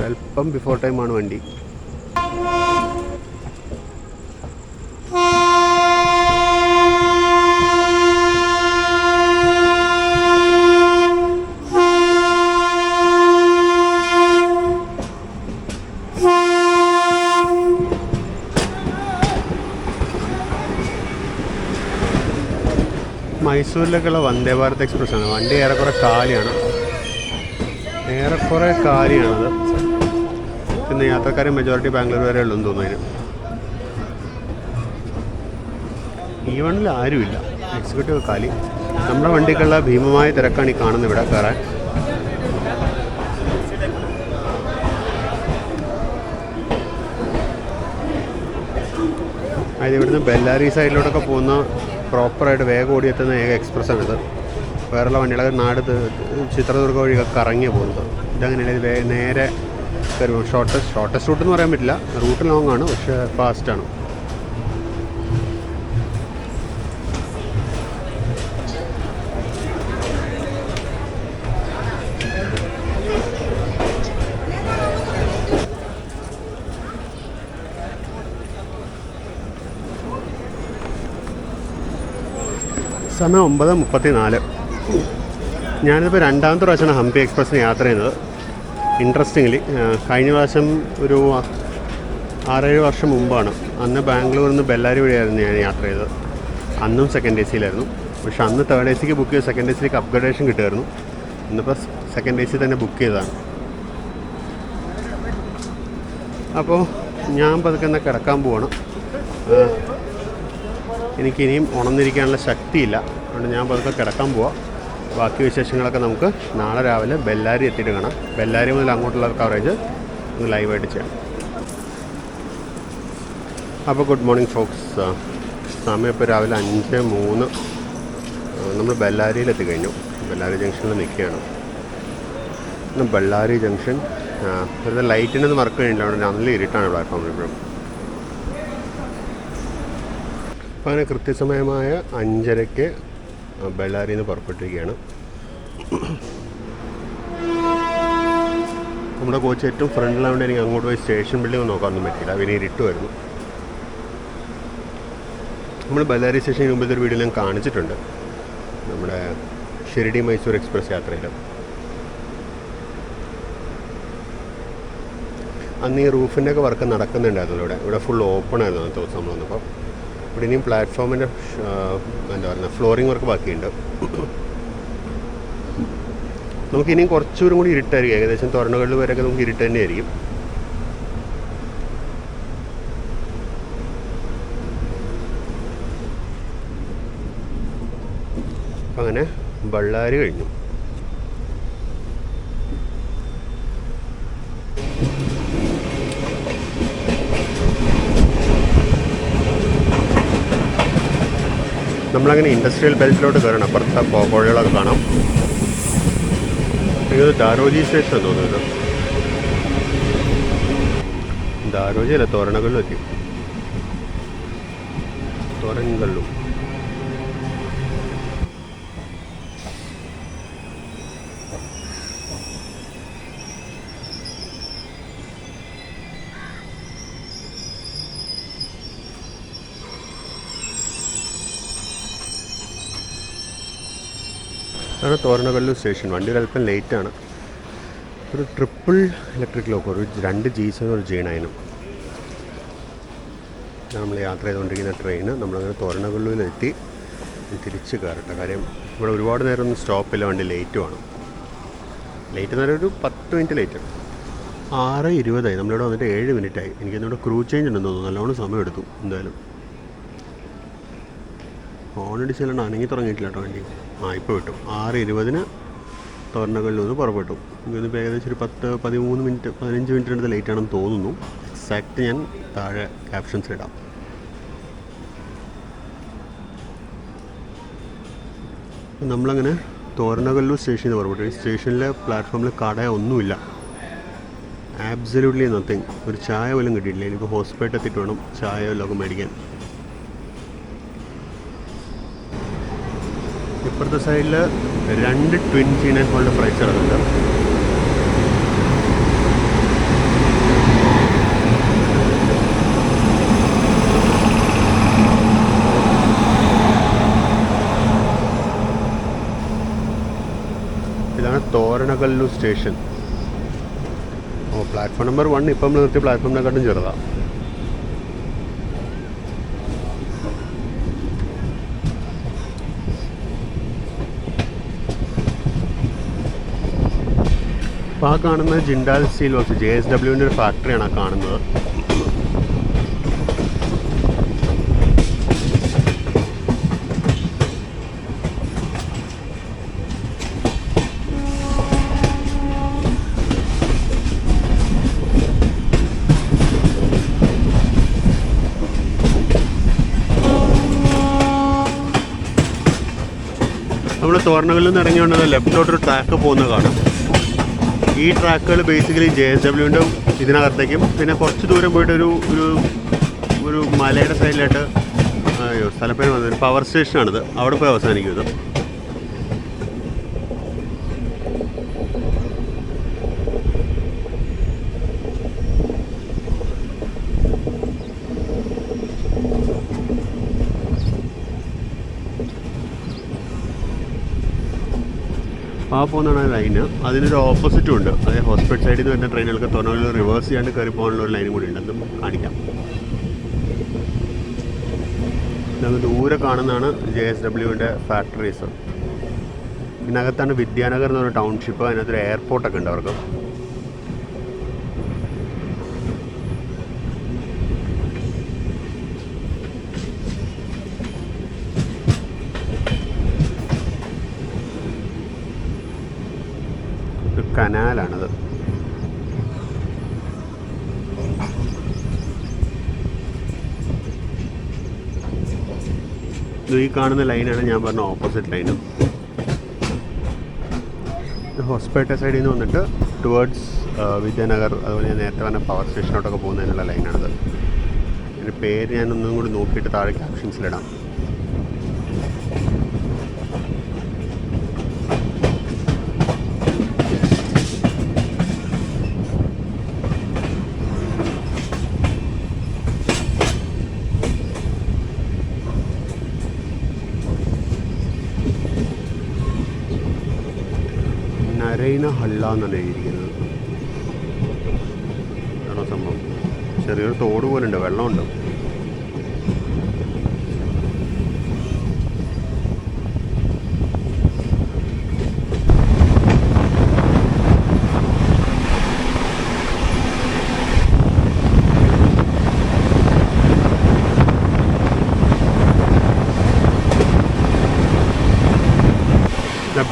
അല്പം ബിഫോർ ടൈമാണ് വണ്ടി. മൈസൂരിലേക്കുള്ള വന്ദേ ഭാരത് എക്സ്പ്രസ് ആണ്. വണ്ടി ഏറെക്കുറെ കാലിയാണത്. പിന്നെ യാത്രക്കാരെ മെജോറിറ്റി ബാംഗ്ലൂർ വരെ ഉള്ളൂ എന്ന് തോന്നുന്നു. ഈ വണ്ടിയിൽ ആരുമില്ല, എക്സിക്യൂട്ടീവ് കാലി. നമ്മുടെ വണ്ടിക്കുള്ള ഭീമമായ തിരക്കാണ് ഈ കാണുന്നത് ഇവിടെ കയറാൻ. അതായത് ഇവിടുന്ന് ബെല്ലാരി സൈഡിലോട്ടൊക്കെ പോകുന്ന പ്രോപ്പറായിട്ട് വേഗം ഓടിയെത്തുന്ന ഏക എക്സ്പ്രസ്സാണിത്. വേറെയുള്ള വണ്ടികളൊക്കെ നാട് ചിത്രദുർഗ വഴിയൊക്കെ കറങ്ങിയാണ് പോകുന്നത്. ഇതങ്ങനെയല്ല, ഇത് നേരെ വരും. ഷോർട്ടസ്റ്റ് റൂട്ട് എന്ന് പറയാൻ പറ്റില്ല, റൂട്ട് ലോങ് ആണ്, പക്ഷേ ഫാസ്റ്റാണ്. സമയം 9:34. ഞാനിപ്പോൾ രണ്ടാമത്തെ പ്രാവശ്യമാണ് ഹംപി എക്സ്പ്രസ്സിന് യാത്ര ചെയ്യുന്നത്. ഇൻട്രസ്റ്റിംഗ്ലി കഴിഞ്ഞ പ്രാവശ്യം ഒരു 6-7 വർഷം മുമ്പാണ്. അന്ന് ബാംഗ്ലൂരിൽ നിന്ന് ബെല്ലാരി വഴിയായിരുന്നു ഞാൻ യാത്ര ചെയ്തത്. അന്നും സെക്കൻഡ് എ സിയിലായിരുന്നു. പക്ഷെ അന്ന് തേർഡ് എ സിക്ക് ബുക്ക് ചെയ്ത് സെക്കൻഡ് എ സിയിലേക്ക് അപ്ഗ്രഡേഷൻ കിട്ടുമായിരുന്നു. ഇന്നിപ്പോൾ സെക്കൻഡ് എ സി തന്നെ ബുക്ക് ചെയ്തതാണ്. അപ്പോൾ ഞാൻ പതുക്കെ എന്നാൽ കിടക്കാൻ പോവാണ്. എനിക്കിനിയും ഉണർന്നിരിക്കാനുള്ള ശക്തിയില്ല, അതുകൊണ്ട് ഞാൻ പതുക്കെ കിടക്കാൻ പോവാം. ബാക്കി വിശേഷങ്ങളൊക്കെ നമുക്ക് നാളെ രാവിലെ ബെല്ലാരി എത്തിയിട്ട് കാണാം. ബെല്ലാരി മുതൽ അങ്ങോട്ടുള്ള കവറേജ് നമുക്ക് ലൈവായിട്ട് ചെയ്യാം. അപ്പോൾ ഗുഡ് മോർണിംഗ് ഫോക്സ്. സമയം ഇപ്പോൾ രാവിലെ 5:03. നമ്മൾ ബെല്ലാരിയിൽ എത്തിക്കഴിഞ്ഞു. ബെല്ലാരി ജംഗ്ഷനിൽ നിൽക്കുകയാണ്. ബെല്ലാരി ജംഗ്ഷൻ വെറുതെ ലൈറ്റിനൊന്നും വർക്ക് കഴിഞ്ഞില്ല, അവിടെ നല്ല ഇരുട്ടാണ് പ്ലാറ്റ്ഫോമിൽ ഇപ്പോഴും. അപ്പോൾ അങ്ങനെ കൃത്യസമയമായ 5:30 ബെല്ലാരിയിൽ നിന്ന് പുറപ്പെട്ടിരിക്കുകയാണ്. നമ്മുടെ കോച്ച് ഏറ്റവും ഫ്രണ്ടിലാവേണ്ടി എനിക്ക് അങ്ങോട്ട് പോയി സ്റ്റേഷൻ ബിൽഡിംഗ് നോക്കാനൊന്നും പറ്റില്ല, പിന്നെ ഇരുട്ടുമായിരുന്നു. നമ്മൾ ബെല്ലാരി സ്റ്റേഷന് മുമ്പിലത്തെ ഒരു വീഡിയോ ഞാൻ കാണിച്ചിട്ടുണ്ട്, നമ്മുടെ ഷിരടി മൈസൂർ എക്സ്പ്രസ് യാത്രയിൽ. അന്ന് ഈ റൂഫിൻ്റെ ഒക്കെ വർക്ക് നടക്കുന്നുണ്ടായിരുന്നു. ഇവിടെ ഫുൾ ഓപ്പൺ ആയിരുന്നു അന്നത്തെ ദിവസം നമ്മൾ വന്നപ്പോൾ. ഇവിടെ ഇനിയും പ്ലാറ്റ്ഫോമിൻ്റെ എന്താ പറയുക ഫ്ലോറിങ് വർക്ക് ബാക്കിയുണ്ട്. നമുക്കിനിയും കുറച്ചുകൂടി കൂടി ഇരുട്ടായിരിക്കും. ഏകദേശം തുറന്നുകളിൽ വരെയൊക്കെ നമുക്ക് ഇരുട്ട് തന്നെയായിരിക്കും. അപ്പം അങ്ങനെ ബെല്ലാരി കഴിഞ്ഞു. നമ്മളങ്ങനെ ഇൻഡസ്ട്രിയൽ ബെൽറ്റിലോട്ട് കയറണം. അപ്പുറത്തെ പുഴകളൊക്കെ കാണാം. ഇത് ദാരോജി സ്റ്റേഷൻ എന്ന് തോന്നുന്നത്. ദാരോജി അല്ല, തോരണകല്ലു എത്തി. തോരൻകല്ലു. അതാണ് തോരണകല്ലൂർ സ്റ്റേഷൻ. വണ്ടി ഒരല്പം ലേറ്റാണ്. ഒരു ട്രിപ്പിൾ ഇലക്ട്രിക് ലോക്കോ, ഒരു 2 G7 ഒരു G9. നമ്മൾ യാത്ര ചെയ്തുകൊണ്ടിരിക്കുന്ന ട്രെയിന് നമ്മളങ്ങനെ തോരണകല്ലൂരിലെത്തി. തിരിച്ച് കയറട്ടെ. കാര്യം ഇവിടെ ഒരുപാട് നേരം ഒന്നും സ്റ്റോപ്പില്ല, വണ്ടി ലേറ്റുമാണ്. ലേറ്റ് എന്ന് പറയുന്നത് ഒരു 10 മിനിറ്റ് ലേറ്റ്. 6:20 നമ്മളിവിടെ വന്നിട്ട് 7 മിനിറ്റായി. എനിക്കിന്നിവിടെ ക്രൂ ചേഞ്ച് ഉണ്ടെന്ന് തോന്നുന്നു. നല്ലോണം സമയം എടുത്തു. എന്തായാലും ഹോണടിച്ചാലും അനങ്ങി തുടങ്ങിയിട്ടില്ല കേട്ടോ വണ്ടി. ഇപ്പോൾ വിട്ടു. 6:20 തോരണകല്ലൂർ നിന്ന് പുറപ്പെട്ടു. ഇന്നിപ്പോൾ ഏകദേശം ഒരു 10-13 മിനിറ്റ് 15 മിനിറ്റിനടുത്ത് ലേറ്റ് ആണെന്ന് തോന്നുന്നു. എക്സാക്റ്റ് ഞാൻ താഴെ ക്യാപ്ഷൻസ് ഇടാം. നമ്മളങ്ങനെ തോരണകല്ലൂർ സ്റ്റേഷനിൽ നിന്ന് പുറപ്പെട്ടു. ഈ സ്റ്റേഷനിലെ പ്ലാറ്റ്ഫോമിൽ കട ഒന്നുമില്ല, ആബ്സല്യൂട്ട്ലി നത്തിങ്. ഒരു ചായ പോലും കിട്ടിയിട്ടില്ല. എനിക്ക് ഹോസ്പിറ്റലിൽ എത്തിയിട്ട് വേണം ചായ വല്ലതൊക്കെ മേടിക്കാൻ. ഇപ്പുറത്തെ സൈഡിൽ 2 ട്വിൻ G9 ഹോളിൻ്റെ പ്രൈസ് കിടക്കുന്നുണ്ട്. ഇതാണ് തോരണകല്ലൂർ സ്റ്റേഷൻ. പ്ലാറ്റ്ഫോം നമ്പർ 1 ഇപ്പം നമ്മൾ നിർത്തിയ പ്ലാറ്റ്ഫോമിനെക്കാട്ടും ചെറുതാണ്. അപ്പോൾ ആ കാണുന്നത് ജിൻഡാൽ സ്റ്റീൽ വർക്ക്സ്, JSWൻ്റെ ഒരു ഫാക്ടറിയാണ് ആ കാണുന്നത്. നമ്മളിപ്പോൾ തോരണകളിൽ നിന്ന് ഇറങ്ങിയോണ്ടത് ലെഫ്റ്റിലോട്ടൊരു ട്രാക്ക് പോകുന്നത് കാണാം. ഈ ട്രാക്കുകൾ ബേസിക്കലി JSWൻ്റെ ഇതിനകത്തേക്കും പിന്നെ കുറച്ച് ദൂരം പോയിട്ട് ഒരു മലയുടെ സൈഡിലായിട്ട് സ്ഥലപ്പേര് വന്നത് പവർ സ്റ്റേഷനാണിത്. അവിടെ പോയി അവസാനിക്കും ഇത്. ആ പോകുന്നതാണ് ലൈന്. അതിനൊരു ഓപ്പോസിറ്റും ഉണ്ട്. അതായത് ഹോസ്പിറ്റൽ സൈഡിൽ നിന്ന് വരുന്ന ട്രെയിനുകൾക്ക് തോന്നുന്ന റിവേഴ്സ് ചെയ്യാണ്ട് കയറി പോകാനുള്ള ഒരു ലൈനും കൂടി ഉണ്ട്. അതും കാണിക്കാം. നമുക്ക് ദൂരെ കാണുന്നതാണ് JSWൻ്റെ ഫാക്ടറീസ്. ഇതിനകത്താണ് വിദ്യാനഗർ എന്ന് പറഞ്ഞ ടൗൺഷിപ്പ്. അതിനകത്തൊരു എയർപോർട്ടൊക്കെ ഉണ്ട് അവർക്ക്. കനാലാണത്. ഈ കാണുന്ന ലൈനാണ് ഞാൻ പറഞ്ഞ ഓപ്പോസിറ്റ് ലൈനും. ഹോസ്പേട്ട സൈഡിൽ നിന്ന് വന്നിട്ട് ടുവേർഡ്സ് വിദ്യാനഗർ, അതുപോലെ ഞാൻ നേരത്തെ പറഞ്ഞ പവർ സ്റ്റേഷനോട്ടൊക്കെ പോകുന്നതിനുള്ള ലൈനാണത്. ഇതിൻ്റെ പേര് ഞാനൊന്നും കൂടി നോക്കിയിട്ട് താഴെ ക്യാപ്ഷൻസിലിടാം. നരൈന ഹള്ള എന്നാണ് എഴുതിയിരിക്കുന്നത്. ആണോ സംഭവം? ചെറിയൊരു തോട് പോലെ ഉണ്ട്, വെള്ളമുണ്ട്.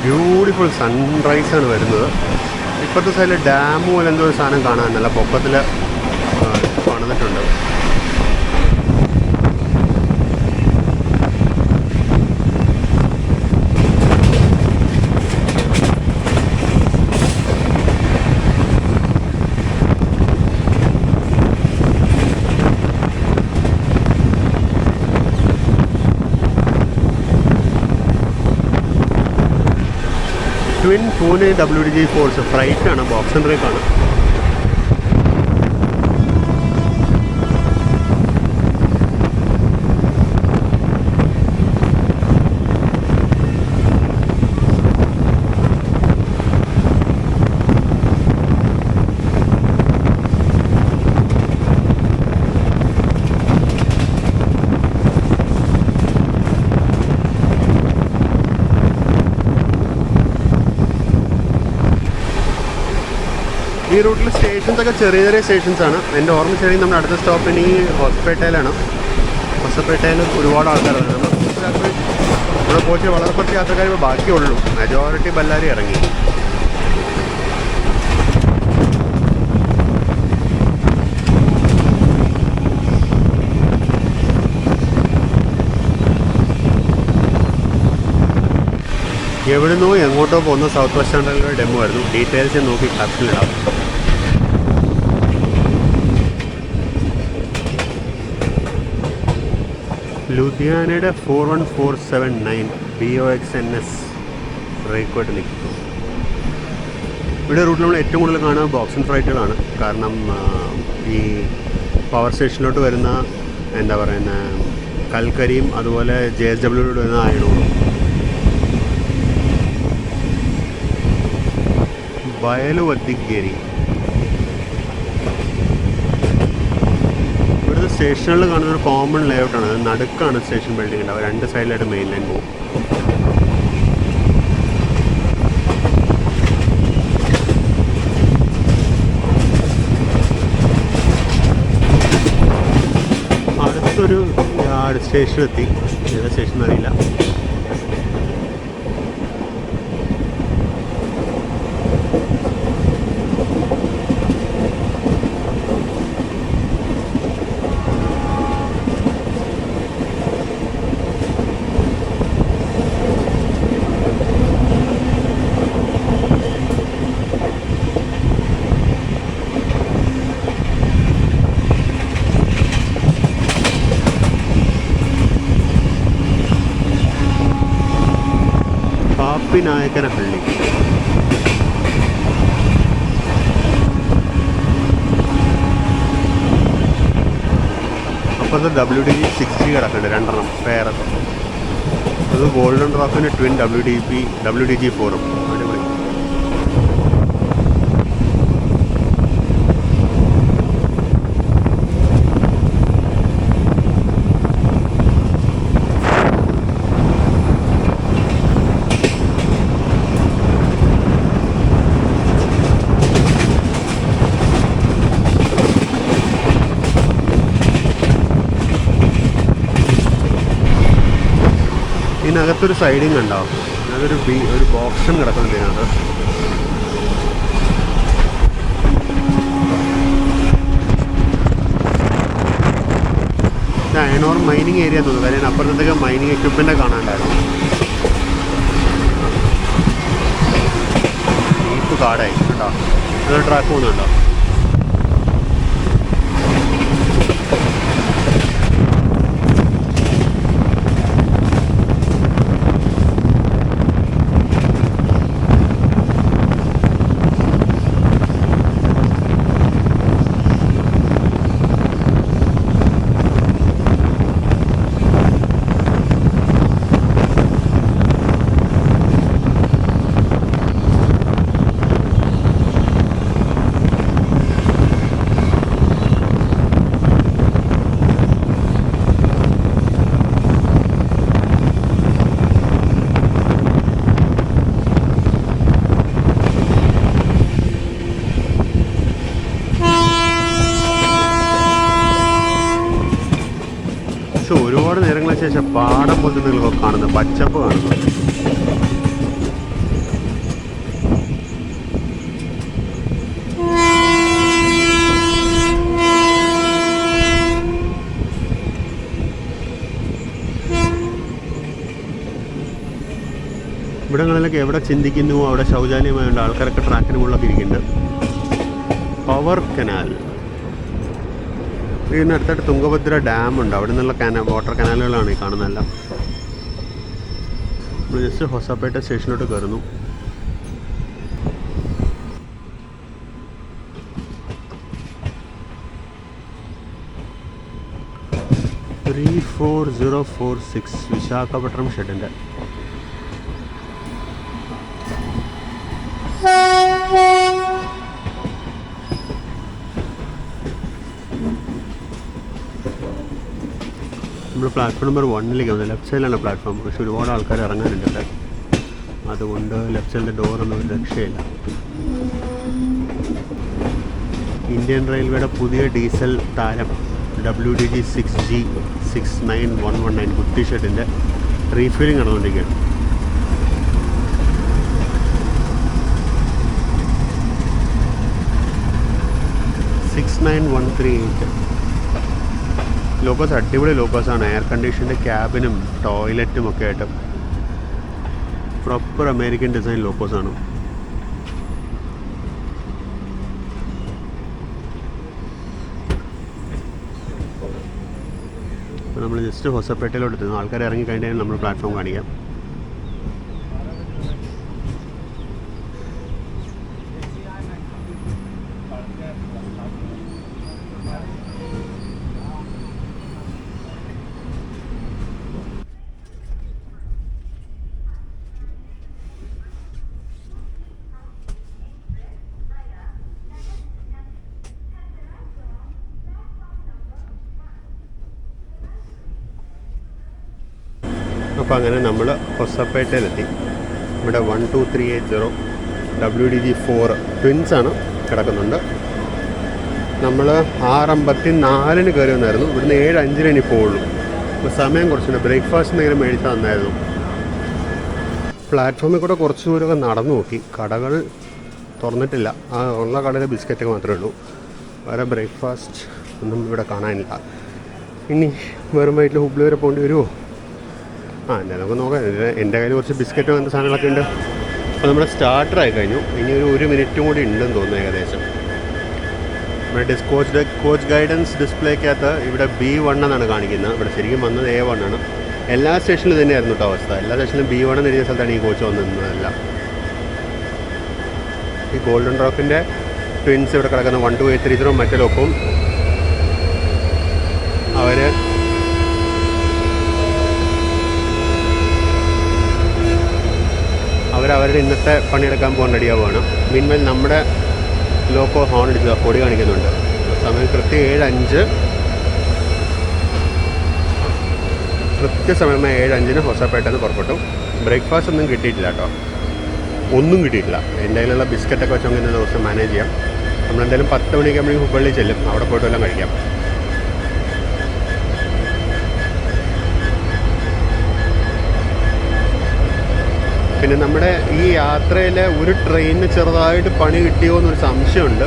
ബ്യൂട്ടിഫുൾ സൺറൈസാണ് വരുന്നത്. ഇപ്പോഴത്തെ സൈഡിൽ ഡാം പോലെ എന്തോ ഒരു സാധനം കാണാൻ നല്ല പൊക്കത്തിൽ പണിതിട്ടുണ്ട്. ട്വിൻ പൂനെ WDG ഫോർസ് ഫ്രൈറ്റാണ്, ബോക്സ് ആൻഡ് റേക്കാണ്. ഈ റൂട്ടിൽ സ്റ്റേഷൻസൊക്കെ ചെറിയ ചെറിയ സ്റ്റേഷൻസാണ്. എൻ്റെ ഓർമ്മ ശരിക്കും നമ്മുടെ അടുത്ത സ്റ്റോപ്പ് ഇനി ഹോസ്പേട്ടയിലാണ്. ഹോസ്പേട്ടയിൽ ഒരുപാട് ആൾക്കാരാണ്. ഇവിടെ പോയിട്ട് വളരെ കുറച്ച് യാത്രക്കാർ ബാക്കിയുള്ളൂ. മെജോറിറ്റി ബല്ലാരി ഇറങ്ങി. എവിടുന്നോ എങ്ങോട്ടോ പോകുന്ന സൗത്ത് വെസ്റ്റേൺ റെയിൽവേ ഡെമോ ആയിരുന്നു. ഡീറ്റെയിൽസ് നോക്കി ക്യാപ്ഷനിലിടാം. ലുധിയാനയുടെ 41479 BOXNS റേക്കോട്ട് നിൽക്കുന്നു. ഇവിടെ റൂട്ടിൽ നമ്മൾ ഏറ്റവും കൂടുതൽ കാണുക ബോക്സ് ആൻഡ് ഫ്ലൈറ്റുകളാണ്. കാരണം ഈ പവർ സ്റ്റേഷനിലോട്ട് വരുന്ന എന്താ പറയുന്ന കൽക്കരിയും അതുപോലെ JSWയിലോട്ട് വരുന്ന അയണോറും. വയലുവത്തിക്കേരി ഇവിടുത്തെ സ്റ്റേഷനുകളിൽ കാണുന്ന ഒരു കോമൺ ലേഔട്ടാണ്. നടുക്കാണ് സ്റ്റേഷൻ ബിൽഡിംഗ് ഉണ്ടാവുക. രണ്ട് സൈഡിലായിട്ട് മെയിൻ ലൈൻ പോകും. അടുത്തൊരു സ്റ്റേഷനെത്തി. ഏതാ സ്റ്റേഷൻ അറിയില്ല. നായക്കനഹള്ളി. അപ്പുറത്ത് WDG6G കിടക്കുന്നുണ്ട്, 2 പെയർ. അത് ഗോൾഡൻ റോക്കിന് ട്വിൻ WDG4ഉം. അടിപൊളി. ഇതിനകത്തൊരു സൈഡിങ് ഉണ്ടാവും. അതൊരു ഒരു ബോക്സും കിടക്കുന്നുണ്ട് ഇതിനകത്ത്. ഇത് അയണോർ മൈനിങ് ഏരിയ തോന്നുന്നു. കാര്യം അപ്പുറത്തേക്ക് മൈനിങ് എക്യുപ്മെൻ്റ് കാണാണ്ടായിരുന്നു. ഡീപ്പ് കാടായി കേട്ടോ. അതൊരു ട്രാക്ക് പോകുന്നുണ്ടോ? ഒരുപാട് നേരങ്ങൾക്ക് ശേഷം പാടം പോലത്തെ നിങ്ങളൊക്കെ കാണുന്നത്, പച്ചപ്പ് കാണുന്നു. ഇവിടങ്ങളിലൊക്കെ എവിടെ ചിന്തിക്കുന്നു അവിടെ ശൗചാലയമായുണ്ട്. ആൾക്കാരൊക്കെ ട്രാക്കിന് മുകളിലൊക്കെ ഇരിക്കുന്നുണ്ട്. Power canal. ഇതിനടുത്തായിട്ട് തുംഗഭദ്ര ഡാമുണ്ട്. അവിടെ നിന്നുള്ള വാട്ടർ കനാലുകളാണ് ഈ കാണുന്നതെല്ലാം. നമ്മൾ ജസ്റ്റ് ഹൊസപ്പേട്ട സ്റ്റേഷനിലോട്ട് കയറുന്നു. (34046) വിശാഖപട്ടണം ഷെഡിൻ്റെ. നമ്മൾ പ്ലാറ്റ്ഫോം നമ്പർ 1ലേക്ക് വന്നത്. ലെഫ്റ്റ് സൈഡിലാണ് പ്ലാറ്റ്ഫോം. പക്ഷേ ഒരുപാട് ആൾക്കാർ ഇറങ്ങാനുണ്ട്. അതുകൊണ്ട് ലെഫ്റ്റ് സൈഡിൻ്റെ ഡോറൊന്നും ഒരു രക്ഷയില്ല. ഇന്ത്യൻ റെയിൽവേയുടെ പുതിയ ഡീസൽ താരം WDG6G 69119 കുട്ടി ഷെഡിൻ്റെ റീഫില്ലിംഗ് നടന്നുകൊണ്ടിരിക്കുകയാണ്. ലോക്കോസ് അടിപൊളി ലോക്കോസാണ്. എയർ കണ്ടീഷൻ്റെ ക്യാബിനും ടോയ്ലറ്റും ഒക്കെ ആയിട്ട് പ്രോപ്പർ അമേരിക്കൻ ഡിസൈൻ ലോക്കോസാണ്. അപ്പോൾ നമ്മൾ ജസ്റ്റ് ഹൊസപ്പേട്ടയിലോട്ട് എത്തുന്നു. ആൾക്കാർ ഇറങ്ങി കഴിഞ്ഞാൽ നമ്മൾ പ്ലാറ്റ്ഫോം കാണിക്കാം. അപ്പോൾ അങ്ങനെ നമ്മൾ ഹൊസപ്പേട്ടയിലെത്തി. ഇവിടെ 12380 WDG4 ട്വിൻസാണ് കിടക്കുന്നുണ്ട്. നമ്മൾ 6:54 കയറി വന്നായിരുന്നു. ഇവിടുന്ന് 7:05 പോകുള്ളൂ. അപ്പോൾ സമയം കുറച്ചുണ്ട്. ബ്രേക്ക്ഫാസ്റ്റ് എന്തെങ്കിലും മേടിച്ചാൽ നന്നായിരുന്നു. പ്ലാറ്റ്ഫോമിൽ കൂടെ കുറച്ച് ദൂരമൊക്കെ നടന്നു നോക്കി. കടകൾ തുറന്നിട്ടില്ല. ഉള്ള കടയിൽ ബിസ്ക്കറ്റൊക്കെ മാത്രമേ ഉള്ളൂ. വേറെ ബ്രേക്ക്ഫാസ്റ്റ് ഒന്നും ഇവിടെ കാണാനില്ല. ഇനി വെറും വയറ്റിൽ ഹുബ്ലി വരെ പോകേണ്ടി വരുമോ? എന്തായാലും നമുക്ക് നോക്കാം. എൻ്റെ കയ്യിൽ കുറച്ച് ബിസ്ക്കറ്റ് അങ്ങനത്തെ സാധനങ്ങളൊക്കെ ഉണ്ട്. അപ്പോൾ നമ്മുടെ സ്റ്റാർട്ടറായി കഴിഞ്ഞു. ഇനി ഒരു മിനിറ്റും കൂടി ഉണ്ടെന്ന് തോന്നുന്നു ഏകദേശം. നമ്മുടെ കോച്ച് ഗൈഡൻസ് ഡിസ്പ്ലേക്കകത്ത് ഇവിടെ B1 എന്നാണ് കാണിക്കുന്നത്. ഇവിടെ ശരിക്കും വന്നത് A1 ആണ്. എല്ലാ സ്റ്റേഷനിലും തന്നെയായിരുന്നു കേട്ടോ അവസ്ഥ. എല്ലാ സ്റ്റേഷനിലും B1 എന്ന് എഴുതിയ സ്ഥലത്താണ് ഈ കോച്ച് വന്നിരുന്നതെല്ലാം. ഈ ഗോൾഡൻ റോക്കിൻ്റെ ട്വിൻസ് ഇവിടെ കിടക്കുന്ന 12830 മറ്റൊരൊപ്പം അവരവരുടെ ഇന്നത്തെ പണിയെടുക്കാൻ പോകാൻ റെഡിയാവുകയാണ്. മീൻമേൽ നമ്മുടെ ലോക്കോ ഹോൺ അടിക്കുക, പൊടി കാണിക്കുന്നുണ്ട്. സമയം കൃത്യം 7:05. കൃത്യസമയമായി 7:05 ഹൊസപേട്ടയിൽ നിന്ന് പുറപ്പെട്ടു. ബ്രേക്ക്ഫാസ്റ്റ് ഒന്നും കിട്ടിയിട്ടില്ല കേട്ടോ, ഒന്നും കിട്ടിയിട്ടില്ല. എൻ്റെ കയ്യിലുള്ള ബിസ്ക്കറ്റൊക്കെ വെച്ച് നമുക്ക് ഇന്ന ദിവസം മാനേജ് ചെയ്യാം. നമ്മളെന്തായാലും 10 മണിക്കാകുമ്പോഴേക്കും ഹുബ്ബള്ളി ചെല്ലും. അവിടെ പോയിട്ട് എല്ലാം കഴിക്കാം. പിന്നെ നമ്മുടെ ഈ യാത്രയിൽ ഒരു ട്രെയിനിന് ചെറുതായിട്ട് പണി കിട്ടിയോ എന്നൊരു സംശയമുണ്ട്.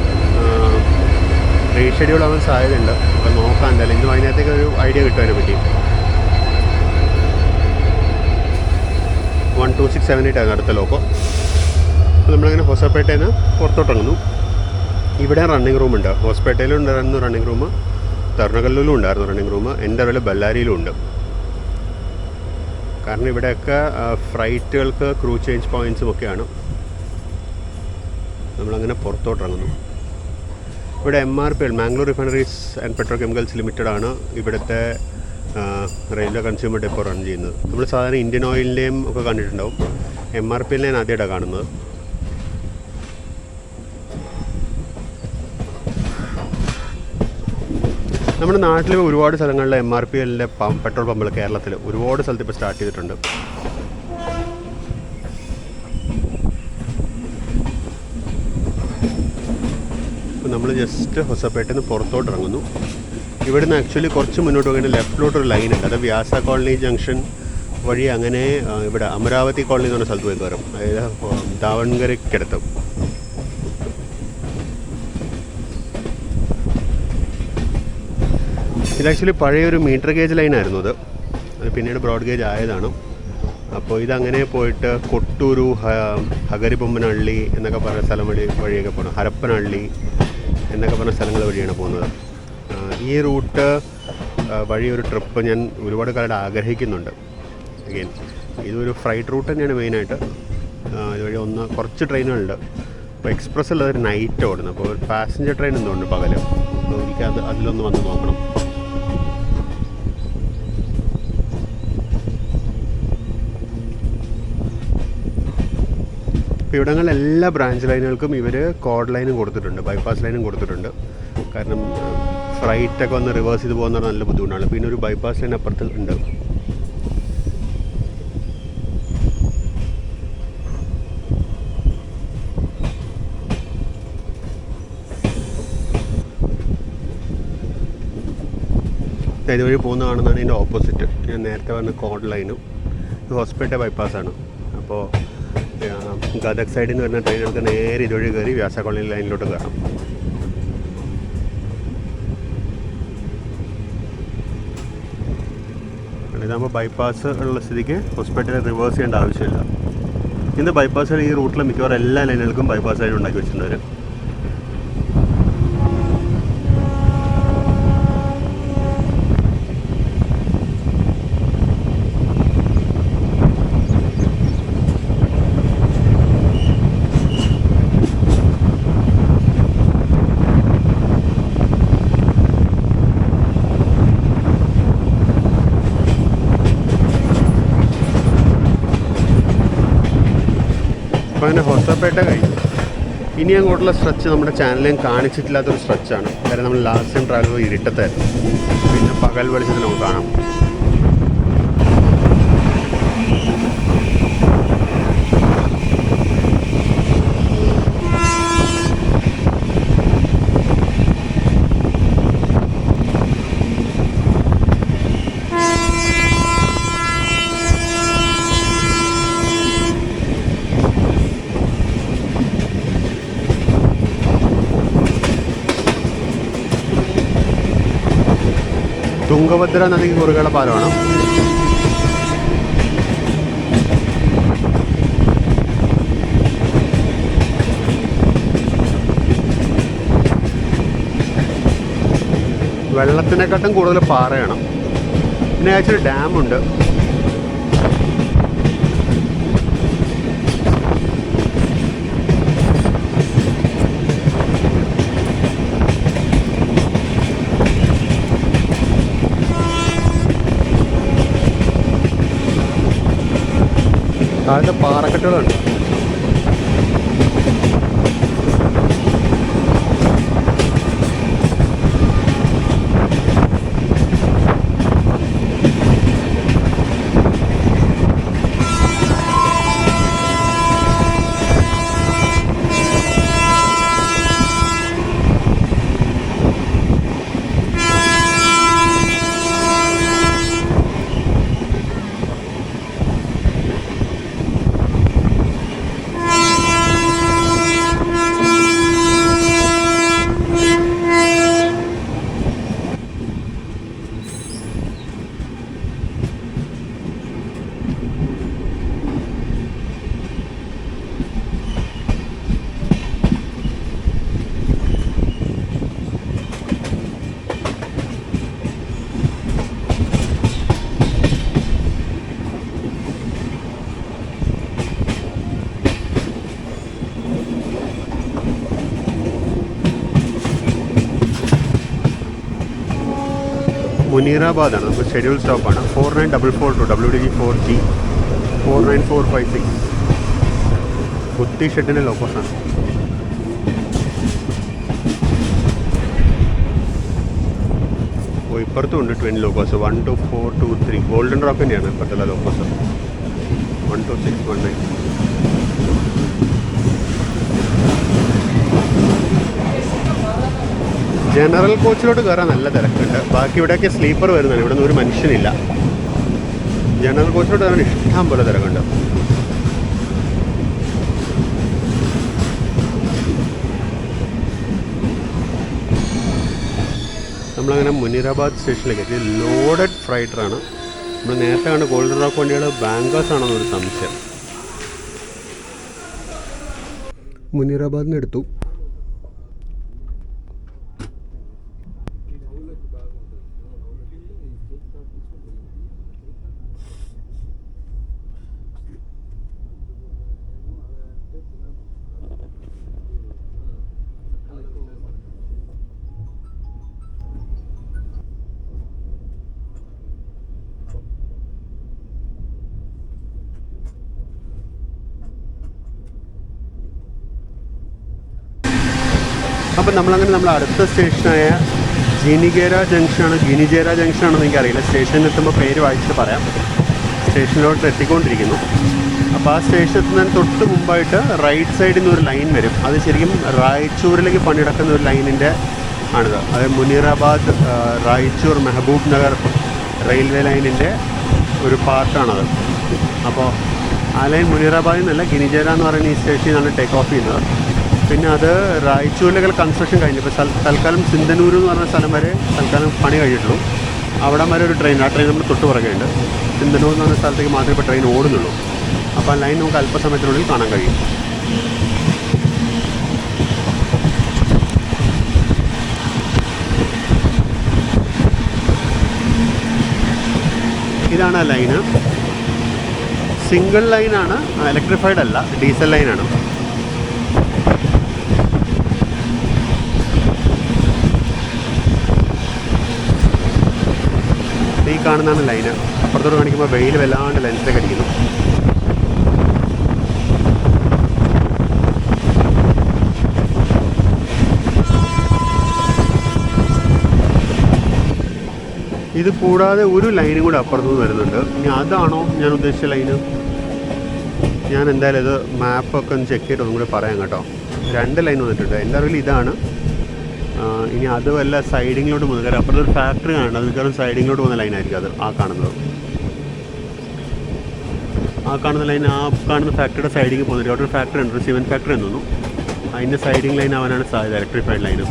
റീഷെഡ്യൂൾ ആവാൻ സാധ്യതയുണ്ട്. അപ്പോൾ നോക്കാം എന്തായാലും. ഇന്ന് വൈകുന്നേരത്തേക്ക് ഒരു ഐഡിയ കിട്ടും അതിനെ പറ്റി. 12678 അടുത്ത ലോക്കോ. അപ്പോൾ നമ്മളിങ്ങനെ ഹൊസപേട്ടയിൽ നിന്ന് പുറത്തോട്ടിറങ്ങുന്നു. ഇവിടെ റണ്ണിങ് റൂമുണ്ട്. ഹോസ്പേട്ടയിലും ഉണ്ടായിരുന്നു റണ്ണിങ് റൂം, തർണകല്ലിലും ഉണ്ടായിരുന്നു റണ്ണിങ് റൂം, എൻ്റെ അറിവിൽ ബല്ലാരിയിലും ഉണ്ട്. കാരണം ഇവിടെയൊക്കെ ഫ്ലൈറ്റുകൾക്ക് ക്രൂ ചേഞ്ച് പോയിൻറ്റ്സും ഒക്കെയാണ്. നമ്മളങ്ങനെ പുറത്തോട്ടിറങ്ങുന്നു. ഇവിടെ MRPL, Mangalore refineries and petro chemicals limited ആണ് ഇവിടുത്തെ റെയിൽവേ കൺസ്യൂമർ ഡെപ്പോ റൺ ചെയ്യുന്നത്. നമ്മൾ സാധാരണ ഇന്ത്യൻ ഓയിലിൻ്റെയും ഒക്കെ കണ്ടിട്ടുണ്ടാവും. MRPL ഞാൻ ആദ്യമായിട്ടാണ് കാണുന്നത്. നമ്മുടെ നാട്ടിൽ ഒരുപാട് സ്ഥലങ്ങളിലെ MRPLൻ്റെ പെട്രോൾ പമ്പുകൾ കേരളത്തിൽ ഒരുപാട് സ്ഥലത്ത് ഇപ്പോൾ സ്റ്റാർട്ട് ചെയ്തിട്ടുണ്ട്. അപ്പോൾ നമ്മൾ ജസ്റ്റ് ഹൊസപേട്ടയിൽ നിന്ന് പുറത്തോട്ട് ഇറങ്ങുന്നു. ഇവിടെ നിന്ന് ആക്ച്വലി കുറച്ച് മുന്നോട്ട് പോയിട്ട് ലെഫ്റ്റിലോട്ടൊരു ലൈനുണ്ട്. അത് വ്യാസ കോളനി ജംഗ്ഷൻ വഴി അങ്ങനെ ഇവിടെ അമരാവതി കോളനി എന്ന് പറഞ്ഞ സ്ഥലത്ത് പോയി കയറും. അതായത് ദാവൺഗരയ്ക്കടുത്തും. ഇത് ആക്ച്വലി പഴയൊരു മീറ്റർ ഗേജ് ലൈനായിരുന്നു. അത് പിന്നീട് ബ്രോഡ് ഗേജ് ആയതാണ്. അപ്പോൾ ഇതങ്ങനെ പോയിട്ട് കൊട്ടൂരു, ഹഗരിബൊമ്മനഹള്ളി എന്നൊക്കെ പറഞ്ഞ സ്ഥലം വഴിയൊക്കെ പോകണം. ഹരപ്പനഹള്ളി എന്നൊക്കെ പറഞ്ഞ സ്ഥലങ്ങൾ വഴിയാണ് പോകുന്നത്. ഈ റൂട്ട് വഴി ഒരു ട്രിപ്പ് ഞാൻ ഒരുപാട് കാലം ആഗ്രഹിക്കുന്നുണ്ട്. അഗെയിൻ ഇതൊരു ഫ്രൈറ്റ് റൂട്ട് തന്നെയാണ് മെയിനായിട്ട്. ഇതുവഴി കുറച്ച് ട്രെയിനുകളുണ്ട്. അപ്പോൾ എക്സ്പ്രസ് ഉള്ളത് ഒരു നൈറ്റ് ഓടുന്നത്. അപ്പോൾ ഒരു പാസഞ്ചർ ട്രെയിൻ എന്തുകൊണ്ട് പകല്. അപ്പോൾ എനിക്ക് അതിലൊന്ന് വന്ന് നോക്കണം. ഇപ്പോൾ ഇവിടങ്ങളിൽ എല്ലാ ബ്രാഞ്ച് ലൈനുകൾക്കും ഇവർ കോഡ് ലൈനും കൊടുത്തിട്ടുണ്ട്, ബൈപ്പാസ് ലൈനും കൊടുത്തിട്ടുണ്ട്. കാരണം ഫ്ലൈറ്റൊക്കെ വന്ന് റിവേഴ്സ് ചെയ്ത് പോകുന്ന നല്ല ബുദ്ധിമുട്ടാണ്. പിന്നെ ഒരു ബൈപ്പാസ് ലൈൻ അപ്പുറത്ത് ഉണ്ട്. ഇതുവഴി പോകുന്ന കാണുന്നതാണ് ഇതിൻ്റെ ഓപ്പോസിറ്റ്. ഞാൻ നേരത്തെ പറഞ്ഞ കോഡ് ലൈനും ഇത് ഹോസ്പേട്ട ബൈപ്പാസാണ്. അപ്പോൾ ഗദക് സൈഡിൽ നിന്ന് വരുന്ന ട്രെയിനുകൾക്ക് നേരെ ഇതുവഴി കയറി വ്യാസ കോളനി ലൈനിലോട്ട് കയറാം. ഇതാകുമ്പോൾ ബൈപ്പാസ് ഉള്ള സ്ഥിതിക്ക് ഹോസ്പിറ്റലിൽ റിവേഴ്സ് ചെയ്യേണ്ട ആവശ്യമില്ല. ഇന്ന് ബൈപ്പാസ് ഈ റൂട്ടിലെ മിക്കവാറും എല്ലാ ലൈനുകൾക്കും ബൈപ്പാസ് ലൈൻ ഉണ്ടാക്കി വെച്ചിട്ടുണ്ട്. അപ്പോൾ അങ്ങനെ ഹൊസപേട്ട കഴിഞ്ഞു. ഇനി അങ്ങോട്ടുള്ള സ്ട്രെച്ച് നമ്മുടെ ചാനലിൽ കാണിച്ചിട്ടില്ലാത്തൊരു സ്ട്രെച്ചാണ്. കാരണം നമ്മൾ ലാസ്റ്റ് ടൈം ട്രാവൽ പോയി ഇരുട്ടത്തായിരുന്നു. പിന്നെ പകൽ വെളിച്ചത്തിൽ നമുക്ക് കാണാം. തുംഗഭദ്ര നദിക്ക് കുറുകെയുള്ള പാലമാണ്. വെള്ളത്തിനെക്കാട്ടും കൂടുതൽ പാറയാണ്. പിന്നെ ആക്ച്വലി ഡാമുണ്ട്. ഫ്ലാറ്റുകളുണ്ട്. മുനീറാബാദാണ് നമുക്ക് ഷെഡ്യൂൾ സ്റ്റോപ്പാണ്. 4944 WDG 4G 49456 കുത്തി ഷെഡിൻ്റെ ലോക്കോസാണ്. ഓ ഇപ്പുറത്തും ഉണ്ട് ട്വിൻ ലോക്കോസ്. 12423 ഗോൾഡൻ റോക്കിൻ്റെയാണ് ഇപ്പുറത്തുള്ള ലോക്കോസ്. 12619. ജനറൽ കോച്ചിലോട്ട് കയറാൻ നല്ല തിരക്കുണ്ട്. ബാക്കി ഇവിടെയൊക്കെ സ്ലീപ്പർ വരുന്നതാണ്. ഇവിടെ നിന്ന് ഒരു മനുഷ്യനില്ല. ജനറൽ കോച്ചിലോട്ട് കയറാൻ ഇഷ്ടം പോലെ തിരക്കുണ്ട്. നമ്മളങ്ങനെ മുനീറാബാദ് സ്റ്റേഷനിലേക്ക് എത്തി. ലോഡഡ് ഫ്രൈറ്ററാണ്. നമ്മൾ നേരത്തെ കണ്ട ഗോൾഡൻ റോക്ക് വണ്ടികൾ ബാങ്കേഴ്സ് ആണെന്നൊരു സംശയം. മുനീറാബാദിന് എടുത്തു. അപ്പം നമ്മൾ അടുത്ത സ്റ്റേഷനായ ഗിനിജേര ജംഗ്ഷനാണെന്ന് എനിക്കറിയില്ല. സ്റ്റേഷനിൽ എത്തുമ്പോൾ പേര് വായിച്ചിട്ട് പറയാം. സ്റ്റേഷനിലോട്ട് എത്തിക്കൊണ്ടിരിക്കുന്നു. അപ്പോൾ ആ സ്റ്റേഷനിൽ എത്തുന്നതിന് തൊട്ട് മുമ്പായിട്ട് റൈറ്റ് സൈഡിൽ നിന്ന് ഒരു ലൈൻ വരും. അത് ശരിക്കും റായ്ചൂരിലേക്ക് പണിയെടുക്കുന്ന ഒരു ലൈനിൻ്റെ ആണിത്. അത് മുനീറാബാദ് റായ്ചൂർ മെഹബൂബ് നഗർ റെയിൽവേ ലൈനിൻ്റെ ഒരു പാർട്ടാണത്. അപ്പോൾ ആ ലൈൻ മുനീറാബാദിൽ നിന്നല്ല, ഗിനിജേര എന്ന് പറയുന്ന ഈ സ്റ്റേഷനിൽ നിന്നാണ് ടേക്ക് ഓഫ് ചെയ്യുന്നത്. പിന്നെ അത് റായ്ചൂരിലേക്ക് കൺസ്ട്രക്ഷൻ കഴിഞ്ഞു. ഇപ്പോൾ തൽക്കാലം സിന്ധനൂർ എന്ന് പറഞ്ഞ സ്ഥലം വരെ തൽക്കാലം പണി കഴിഞ്ഞിട്ടുള്ളൂ. അവിടെ വരെ ഒരു ട്രെയിൻ, ആ ട്രെയിൻ നമ്മൾ തൊട്ട് പുറകെയുണ്ട്. സിന്ധനൂർ എന്ന് പറഞ്ഞ സ്ഥലത്തേക്ക് മാത്രമേ ഇപ്പോൾ ട്രെയിൻ ഓടുന്നുള്ളൂ. അപ്പോൾ ആ ലൈൻ നമുക്ക് അല്പസമയത്തിനുള്ളിൽ കാണാൻ കഴിയും. ഇതാണ് ആ ലൈന്. സിംഗിൾ ലൈനാണ്, ഇലക്ട്രിഫൈഡ് അല്ല, ഡീസൽ ലൈനാണ്. ഈ കാണുന്നതാണ് ലൈന്. അപ്പുറത്തോട്ട് കാണിക്കുമ്പോൾ വെയിൽ വല്ലാണ്ട് ലെൻസിലേക്ക് അടിക്കുന്നു. ഇത് കൂടാതെ ഒരു ലൈനും കൂടെ അപ്പുറത്തുനിന്ന് വരുന്നുണ്ട്. ഇനി അതാണോ ഞാൻ ഉദ്ദേശിച്ച ലൈന്? ഞാൻ എന്തായാലും ഇത് മാപ്പൊക്കെ ഒന്ന് ചെക്ക് ചെയ്തിട്ട് ഒന്നും കൂടെ പറയാം കേട്ടോ. 2 ലൈൻ വന്നിട്ടുണ്ട്. എൻ്റെ അറിവിൽ ഇതാണ്. ഇനി അത് വല്ല സൈഡിങ്ങിലോട്ട് പോകുന്നത്. കാരണം അപ്പുറത്തൊരു ഫാക്ടറി കാണുന്നുണ്ട്. അത് മിക്കവാറും സൈഡിങ്ങിലോട്ട് പോകുന്ന ലൈനായിരിക്കും അത്. ആ കാണുന്ന ലൈൻ ആ കാണുന്ന ഫാക്ടറിയുടെ സൈഡിങ് പോകുന്നുണ്ട്. അവിടെ ഒരു ഫാക്ടറി ഉണ്ട്, ഒരു സിമെൻറ്റ് ഫാക്ടറി എന്ന് തോന്നുന്നു. അതിൻ്റെ സൈഡിങ് ലൈൻ ആവാനാണ് സാധ്യത, ഇലക്ട്രിഫൈഡ് ലൈനും.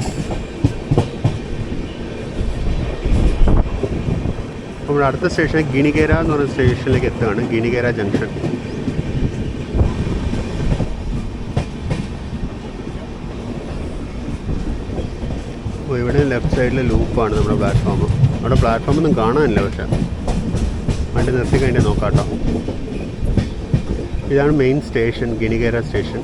അപ്പോൾ ഇവിടെ അടുത്ത സ്റ്റേഷൻ ഗിനിജേര എന്ന് പറയുന്ന സ്റ്റേഷനിലേക്ക് എത്തുകയാണ്. ഗിനിജേര ജംഗ്ഷൻ. ഇവിടെ ലെഫ്റ്റ് സൈഡിൽ ലൂപ്പാണ് നമ്മുടെ പ്ലാറ്റ്ഫോം. അവിടെ പ്ലാറ്റ്ഫോമൊന്നും കാണാനില്ല, പക്ഷേ വണ്ടി നിർത്തി കഴിഞ്ഞാൽ നോക്കാം കേട്ടോ. ഇതാണ് മെയിൻ സ്റ്റേഷൻ, ഗിനിജേര സ്റ്റേഷൻ.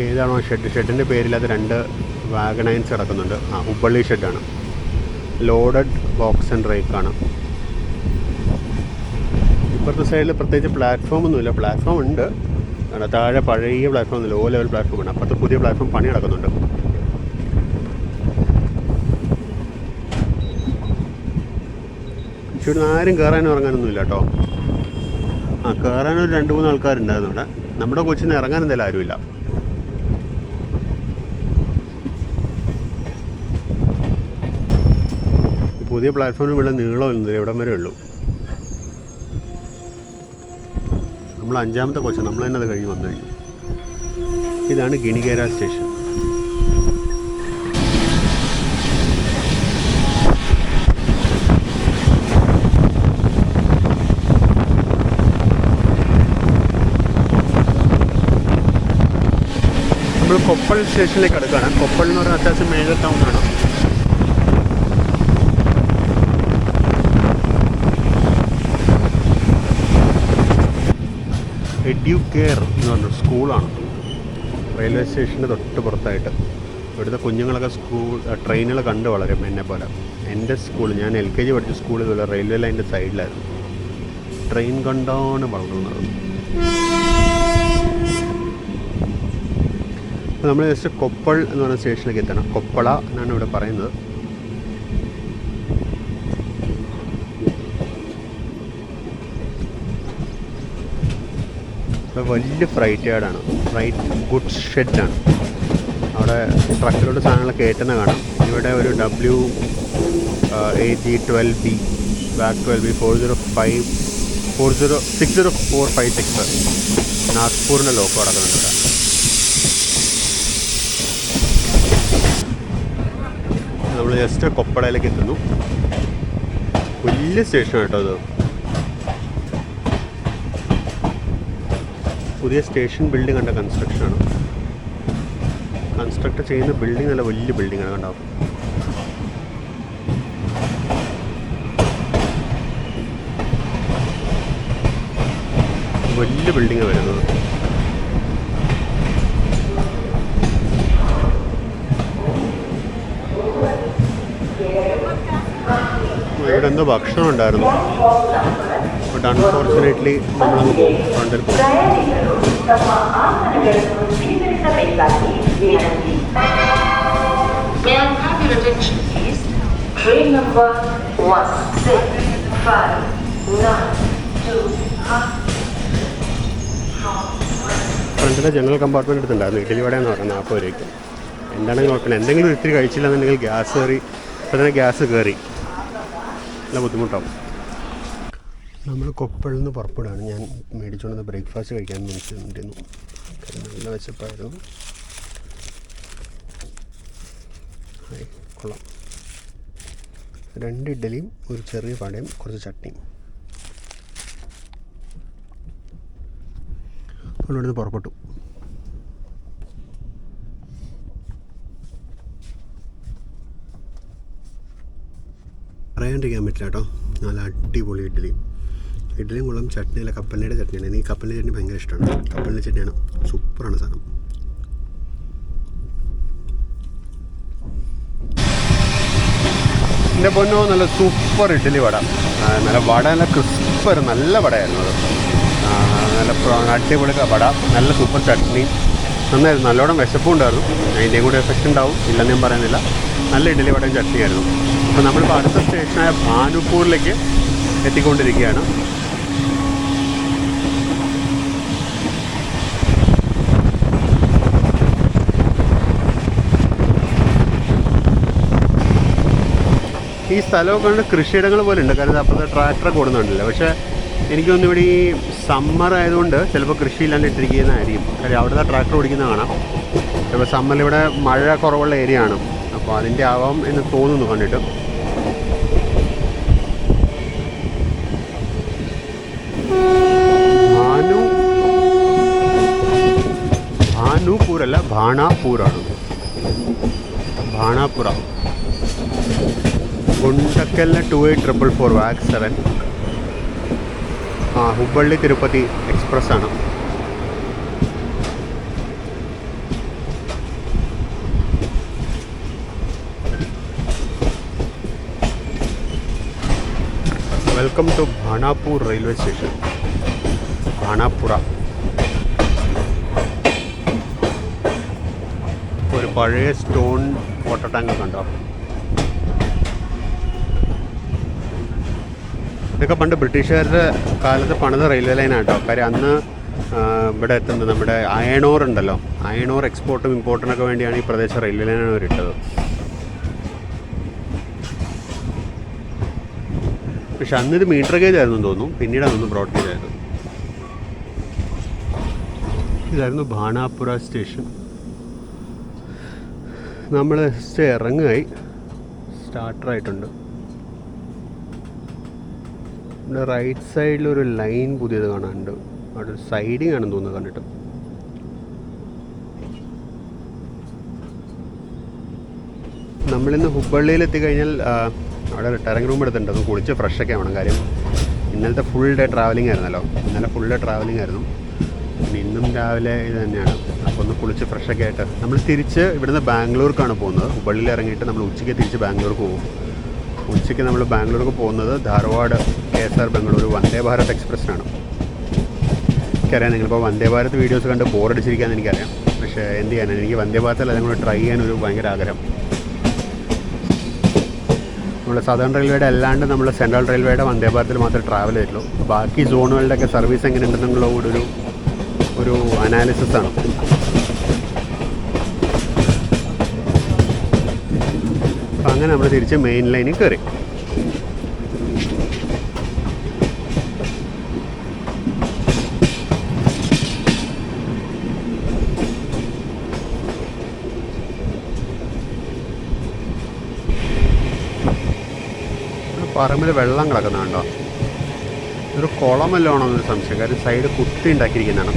ഏതാണോ ഷെഡിൻ്റെ പേരില്ലാത്ത 2 വാഗണൈൻസ് കിടക്കുന്നുണ്ട്. ഹുബ്ബള്ളി ഷെഡാണ്. ലോഡഡ് ബോക്സ് ആൻഡ് റേക്കാണ്. ഇപ്പുറത്തെ സൈഡിൽ പ്രത്യേകിച്ച് പ്ലാറ്റ്ഫോം ഒന്നുമില്ല. പ്ലാറ്റ്ഫോം ഉണ്ട്, താഴെ പഴയ പ്ലാറ്റ്ഫോം ഒന്നുമില്ല, ലോ ലെവൽ പ്ലാറ്റ്ഫോമാണ്. അപ്പുറത്ത് പുതിയ പ്ലാറ്റ്ഫോം പണി നടക്കുന്നുണ്ട്. പക്ഷെ ഇവിടെ ആരും കയറാനും ഇറങ്ങാനൊന്നും ഇല്ല കേട്ടോ. കയറാനൊരു 2-3 ആൾക്കാരുണ്ടായിരുന്നു ഇവിടെ. നമ്മുടെ കൊച്ചിന് ഇറങ്ങാൻ എന്തായാലും ആരുമില്ല. പുതിയ പ്ലാറ്റ്ഫോമിന് ഇവിടെ നീളമൊന്നുമില്ല, ഇവിടം വരെ ഉള്ളൂ. നമ്മൾ 5ാമത്തെ കൊച്ചാണ്, നമ്മൾ തന്നെ അത് കഴിഞ്ഞ് വന്നു കഴിഞ്ഞു. ഇതാണ് ഗിനിഗേര സ്റ്റേഷൻ. നമ്മൾ കൊപ്പൾ സ്റ്റേഷനിലേക്ക് അടുക്കുകയാണ്. കൊപ്പൾ എന്ന് പറഞ്ഞാൽ അത്യാവശ്യം മേജർ ടൗൺ ആണ്. എഡ്യൂക്കെയർ എന്ന് പറഞ്ഞ സ്കൂളാണ് റെയിൽവേ സ്റ്റേഷൻ്റെ തൊട്ട് പുറത്തായിട്ട്. ഇവിടുത്തെ കുഞ്ഞുങ്ങളൊക്കെ ട്രെയിനുകൾ കണ്ട് വളരും എന്നെ പോലെ. എൻ്റെ സ്കൂൾ, ഞാൻ LKG പഠിച്ച സ്കൂൾ ഇതുപോലെ റെയിൽവേ ലൈനിൻ്റെ സൈഡിലായിരുന്നു. ട്രെയിൻ കണ്ടാണ് വളർന്നത്. അപ്പോൾ നമ്മൾ ജസ്റ്റ് കൊപ്പൾ എന്ന് പറഞ്ഞ സ്റ്റേഷനിലേക്ക് എത്തണം. കൊപ്പള എന്നാണ് ഇവിടെ പറയുന്നത്. വലിയ ഫ്രൈറ്റ് യാർഡാണ്, ഫ്രൈറ്റ് ഗുഡ്സ് ഷെഡാണ്. അവിടെ ട്രക്കിലോട്ട് സാധനങ്ങൾ കയറ്റുന്ന കാണാം. ഇവിടെ ഒരു WAG12B ബാക്ക് 12B 60456 നാഗ്പൂരിൻ്റെ ലോക്കോ അടക്കുന്നുണ്ട് ഇവിടെ. നമ്മൾ ജസ്റ്റ് കൊപ്പളയിലേക്ക് എത്തുന്നു. വലിയ സ്റ്റേഷനാണ് കേട്ടോ അത്. പുതിയ സ്റ്റേഷൻ ബിൽഡിംഗ് കണ്ട കൺസ്ട്രക്ഷനാണ്. കൺസ്ട്രക്ട് ചെയ്യുന്ന ബിൽഡിംഗ് നല്ല വലിയ ബിൽഡിങ്ങാണ് കണ്ടാവും. വലിയ ബിൽഡിങ്ങാണ് വരുന്നത്. ഇവിടെ എന്തോ ഭക്ഷണം ഉണ്ടായിരുന്നു, ബട്ട് അൺഫോർച്ചുനേറ്റ്ലി നമ്മളങ്ങ് പോകും. ഫ്രണ്ടിൽ പോകും. ഫ്രണ്ടിലെ ജനറൽ കമ്പാർട്ട്മെൻറ്റ് എടുത്തുണ്ടായിരുന്നു. ഇഡലി വടയെന്ന് പറയുന്നത് 40 രൂപയ്ക്ക്. എന്താണെങ്കിൽ കുഴപ്പമില്ല. എന്തെങ്കിലും ഒരു ഇത്തിരി കഴിച്ചില്ല എന്നുണ്ടെങ്കിൽ ഗ്യാസ് കയറി, ഇപ്പോൾ തന്നെ ഗ്യാസ് കയറി നല്ല ബുദ്ധിമുട്ടാവും. നമ്മൾ കൊപ്പളിൽ നിന്ന് പുറപ്പെടുകയാണ്. ഞാൻ മേടിച്ചുകൊണ്ടുവന്ന് ബ്രേക്ക്ഫാസ്റ്റ് കഴിക്കാൻ വേണ്ടിയിരുന്നു. നല്ല വിശപ്പായിരുന്നു. കൊള്ളാം. 2 ഇഡ്ഡലിയും ഒരു ചെറിയ വടയും കുറച്ച് ചട്നിയും. നമ്മളിവിടുന്ന് പുറപ്പെട്ടു. പറയാണ്ടിരിക്കാൻ പറ്റില്ല കേട്ടോ. നല്ല അടിപൊളി ഇഡ്ഡലിയും കൊള്ളും. ചട്നിയല്ല, കപ്പലിൻ്റെ ചട്നിയാണ്. എനിക്ക് കപ്പലിൻ്റെ ചട്നി ഭയങ്കര ഇഷ്ടമാണ്. കപ്പലിൻ്റെ ചട്നിയാണ്, സൂപ്പറാണ് സാധനം. എൻ്റെ പൊന്നോ, നല്ല സൂപ്പർ ഇഡ്ഡലി വട. നല്ല വട, നല്ല ക്രിസ്പായിരുന്നു, നല്ല വടയായിരുന്നു അത്. നല്ല അടിപൊളി വട, നല്ല സൂപ്പർ ചട്നി, നന്നായിരുന്നു. നല്ലോണം വിശപ്പും ഉണ്ടായിരുന്നു. അതിൻ്റെയും കൂടി എഫക്റ്റ് ഉണ്ടാവും, ഇല്ലെന്ന് ഞാൻ പറയുന്നില്ല. നല്ല ഇഡ്ഡലി വടയും ചട്നിയായിരുന്നു. അപ്പോൾ നമ്മളിപ്പോൾ അടുത്ത സ്റ്റേഷനായ ഭാനുപൂരിലേക്ക് എത്തിക്കൊണ്ടിരിക്കുകയാണ്. ഈ സ്ഥലമൊക്കെ കൊണ്ട് കൃഷിയിടങ്ങൾ പോലെ ഉണ്ട്. കാരണം അപ്പോഴത്തെ ട്രാക്ടറൊക്കെ ഓടുന്നുണ്ടല്ലോ. പക്ഷേ എനിക്കൊന്നും ഇവിടെ ഈ സമ്മർ ആയതുകൊണ്ട് ചിലപ്പോൾ കൃഷിയില്ലാണ്ട് ഇട്ടിരിക്കുന്നതായിരിക്കും. കാര്യം അവിടുത്തെ ട്രാക്ടർ ഓടിക്കുന്ന കാണാം. ഇപ്പോൾ സമ്മറിൽ ഇവിടെ മഴ കുറവുള്ള ഏരിയ ആണ്. അപ്പോൾ അതിൻ്റെ ആവാം എന്ന് തോന്നുന്നു കണ്ടിട്ട്. ഭാനുപൂരല്ല, ഭാണാപൂരാണ്. ഭാണാപുര. ഗുണ്ടക്കലിന് 2844 വാഗ് 7. ഹുബ്ബള്ളി തിരുപ്പതി എക്സ്പ്രസ് ആണ്. Welcome to Bhanapur railway station. Bhanapura. ഒരു പഴയ സ്റ്റോൺ വാട്ടർ ടാങ്ക് ഒക്കെ ഉണ്ടോ? ഇതൊക്കെ പണ്ട് ബ്രിട്ടീഷുകാരുടെ കാലത്ത് പണിത റെയിൽവേ ലൈനാട്ടോ. കാര്യം അന്ന് ഇവിടെ എത്തുന്നത് നമ്മുടെ അയണോർ ഉണ്ടല്ലോ, അയണോർ എക്സ്പോർട്ടും ഇമ്പോർട്ടിനൊക്കെ വേണ്ടിയാണ് ഈ പ്രദേശം റെയിൽവേ ലൈനാണ് അവർ ഇട്ടത്. പക്ഷെ അന്നിത് മീറ്റർ ഗേജ് ആയിരുന്നു തോന്നുന്നു, പിന്നീട് അതൊന്ന് ബ്രോഡ് ഗേജ് ആയിരുന്നു. ഇതായിരുന്നു ഭാനാപുര സ്റ്റേഷൻ. നമ്മൾ ഇറങ്ങായി, സ്റ്റാർട്ടറായിട്ടുണ്ട്. ഇവിടെ റൈറ്റ് സൈഡിലൊരു ലൈൻ പുതിയത് കാണാനുണ്ട്. അവിടെ ഒരു സൈഡിങ് ആണെന്ന് തോന്നുന്നു കണ്ടിട്ട്. നമ്മളിന്ന് ഹുബ്ബള്ളിയിൽ എത്തിക്കഴിഞ്ഞാൽ അവിടെ റിട്ടയറിംഗ് റൂം എടുത്തിട്ടുണ്ട്. ഒന്ന് കുളിച്ച് ഫ്രഷൊക്കെ ആവണം. കാര്യം ഇന്നലത്തെ ഫുൾ ഡേ ട്രാവലിംഗ് ആയിരുന്നല്ലോ. ഇന്നലെ ഫുൾ ഡേ ട്രാവലിംഗ് ആയിരുന്നു. ഇന്നും രാവിലെ ഇത് തന്നെയാണ്. അപ്പോൾ ഒന്ന് കുളിച്ച് ഫ്രഷൊക്കെ ആയിട്ട് നമ്മൾ തിരിച്ച് ഇവിടുന്ന് ബാംഗ്ലൂർക്കാണ് പോകുന്നത്. ഹുബ്ബള്ളിയിൽ ഇറങ്ങിയിട്ട് നമ്മൾ ഉച്ചയ്ക്ക് തിരിച്ച് ബാംഗ്ലൂർക്ക് പോകും. ഉച്ചയ്ക്ക് നമ്മൾ ബാംഗ്ലൂർക്ക് പോകുന്നത് ധാർവാഡ് KSR ബംഗളൂരു വന്ദേ ഭാരത് എക്സ്പ്രസ്സിനാണ്. എനിക്കറിയാം നിങ്ങളിപ്പോൾ വന്ദേ ഭാരത് വീഡിയോസ് കണ്ട് ബോറടിച്ചിരിക്കാമെന്ന് എനിക്കറിയാം. പക്ഷേ എന്ത് ചെയ്യാനാണ്, എനിക്ക് വന്ദേ ഭാരത്തിൽ അതും കൂടെ ട്രൈ ചെയ്യാനൊരു ഭയങ്കര ആഗ്രഹം. നമ്മൾ സദേൺ റെയിൽവേയുടെ അല്ലാണ്ട് നമ്മൾ സെൻട്രൽ റെയിൽവേയുടെ വന്ദേ ഭാരത്തിൽ മാത്രമേ ട്രാവൽ ചെയ്തിട്ടുള്ളൂ. ബാക്കി സോണുകളുടെയൊക്കെ സർവീസ് എങ്ങനെ ഉണ്ടെന്നുള്ള കൂടെ ഒരു അനാലിസിസ് ആണ്. അപ്പം അങ്ങനെ നമ്മൾ തിരിച്ച് മെയിൻ ലൈനിൽ കയറി. പറമ്പിൽ വെള്ളം കിടക്കുന്നുണ്ടോ? ഒരു കുളമല്ലോ ആണോ എന്നൊരു സംശയം. കാര്യം സൈഡ് കുത്തി ഉണ്ടാക്കിയിരിക്കുന്നതാണ്.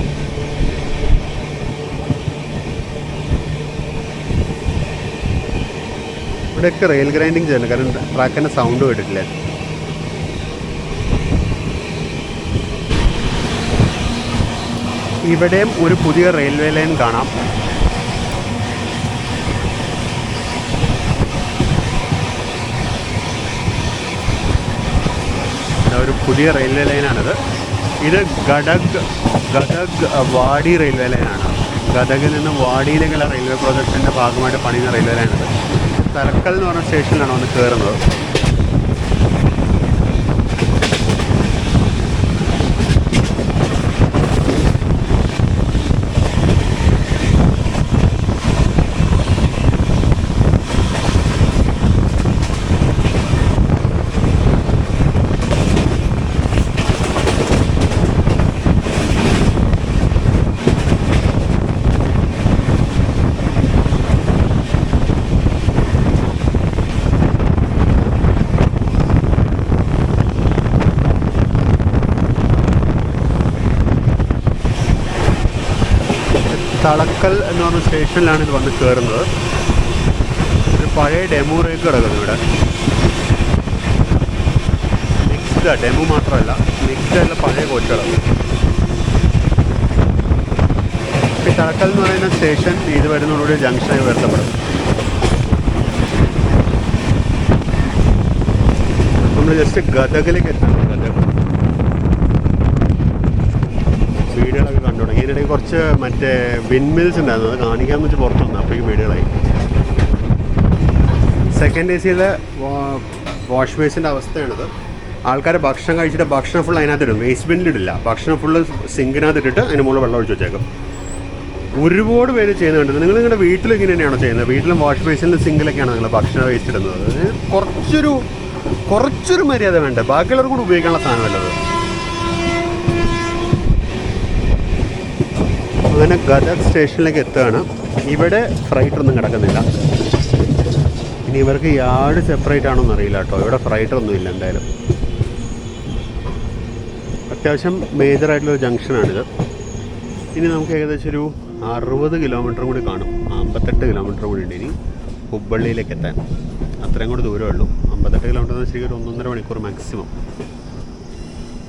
ഇവിടെയൊക്കെ റെയിൽ ഗ്രൈൻഡിങ് ചെയ്യുന്നു. കാരണം ട്രാക്കിൻ്റെ സൗണ്ട് കേട്ടിട്ടില്ലേ? ഇവിടെയും ഒരു പുതിയ റെയിൽവേ ലൈൻ കാണാം. ഒരു പുതിയ റെയിൽവേ ലൈനാണിത്. ഇത് ഗദഗ് വാടി റെയിൽവേ ലൈനാണ്. ഗദഗിൽ നിന്ന് വാടിയിലേക്കുള്ള റെയിൽവേ പ്രോജക്റ്റിൻ്റെ ഭാഗമായിട്ട് പണിയുന്ന റെയിൽവേ ലൈനാണിത്. തലക്കൽ എന്ന് പറഞ്ഞ സ്റ്റേഷനിലാണ് വന്ന് കയറുന്നത്. തളക്കൽ എന്ന് പറഞ്ഞ സ്റ്റേഷനിലാണ് ഇത് വന്ന് കയറുന്നത്. ഒരു പഴയ ഡെമോ റേക്ക് കിടക്കുന്നു ഇവിടെ. മിക്സ്ഡ് ഡെമോ മാത്രമല്ല, മിക്സ്ഡ് ആയിട്ടുള്ള പഴയ കോച്ചുകളാണ്. ഈ തളക്കൽ എന്ന് പറയുന്ന സ്റ്റേഷൻ ഇത് വരുന്നതോടുകൂടി ജംഗ്ഷനായി ഉയർത്തപ്പെടും. നമ്മൾ ജസ്റ്റ് ഗദഗിലേക്ക് എത്തണം. ഗദഗ് വീടുകളൊക്കെ കണ്ടു തുടങ്ങി. ഇതിനിടയിൽ കുറച്ച് മറ്റേ വിൻമിൽസ് ഉണ്ടായിരുന്നു, അത് കാണിക്കാമെന്ന് വെച്ച് പുറത്തു വന്നു. അപ്പോഴേക്കും വീടുകളായി. സെക്കൻഡ് AC-യിലെ വാഷ് ബേസിൻ്റെ അവസ്ഥയാണിത്. ആൾക്കാർ ഭക്ഷണം കഴിച്ചിട്ട് ഭക്ഷണം ഫുൾ അതിനകത്ത് ഇടും, വേസ്റ്റ് ബിന്നിലിടില്ല. ഭക്ഷണം ഫുള്ള് സിങ്കിനകത്ത് ഇട്ടിട്ട് അതിന് മുകളിൽ വെള്ളം ഒഴിച്ച് വെച്ചേക്കും. ഒരുപാട് പേര് ചെയ്യുന്നുണ്ട്. നിങ്ങൾ നിങ്ങളുടെ വീട്ടിൽ ഇങ്ങനെ തന്നെയാണോ ചെയ്യുന്നത്? വീട്ടിലും വാഷ് ബേസിൻ്റെ സിങ്കിലൊക്കെയാണ് നിങ്ങൾ ഭക്ഷണം വേസ്റ്റ് ഇടുന്നത്. കുറച്ചൊരു മര്യാദ വേണ്ട. ബാക്കിയുള്ളവർ കൂടെ ഉപയോഗിക്കാനുള്ള സാധനമല്ലത്. അങ്ങനെ ഗദഗ് സ്റ്റേഷനിലേക്ക് എത്തുകയാണ്. ഇവിടെ ഫ്രൈറ്ററൊന്നും കിടക്കുന്നില്ല. ഇനി ഇവർക്ക് യാർഡ് സെപ്പറേറ്റ് ആണോ എന്നറിയില്ല കേട്ടോ. ഇവിടെ ഫ്രൈറ്ററൊന്നും ഇല്ല എന്തായാലും. അത്യാവശ്യം മേജറായിട്ടുള്ളൊരു ജംഗ്ഷനാണിത്. ഇനി നമുക്ക് ഏകദേശം ഒരു 60 കിലോമീറ്റർ കൂടി കാണും. 58 കിലോമീറ്റർ കൂടി ഉണ്ട് ഇനി ഹുബ്ബള്ളിയിലേക്ക് എത്താൻ. അത്രയും കൂടി ദൂരമേ ഉള്ളൂ. 58 കിലോമീറ്റർ എന്ന് ശരിക്കും ഒരു 1.5 മണിക്കൂർ മാക്സിമം.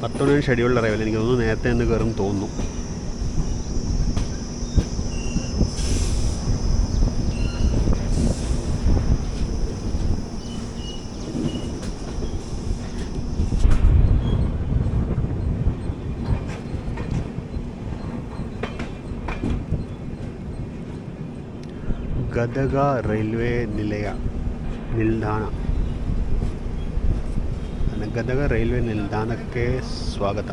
10 മണി ഷെഡ്യൂളിൽ അറിയില്ല. എനിക്ക് തോന്നുന്നു നേരത്തെ എന്ന് കയറും തോന്നുന്നു. ಗದಗ ರೈಲ್ವೆ ನಿಲ್ದಾಣ. ಗದಗ ರೈಲ್ವೆ ನಿಲ್ದಾಣಕ್ಕೆ ಸ್ವಾಗತ.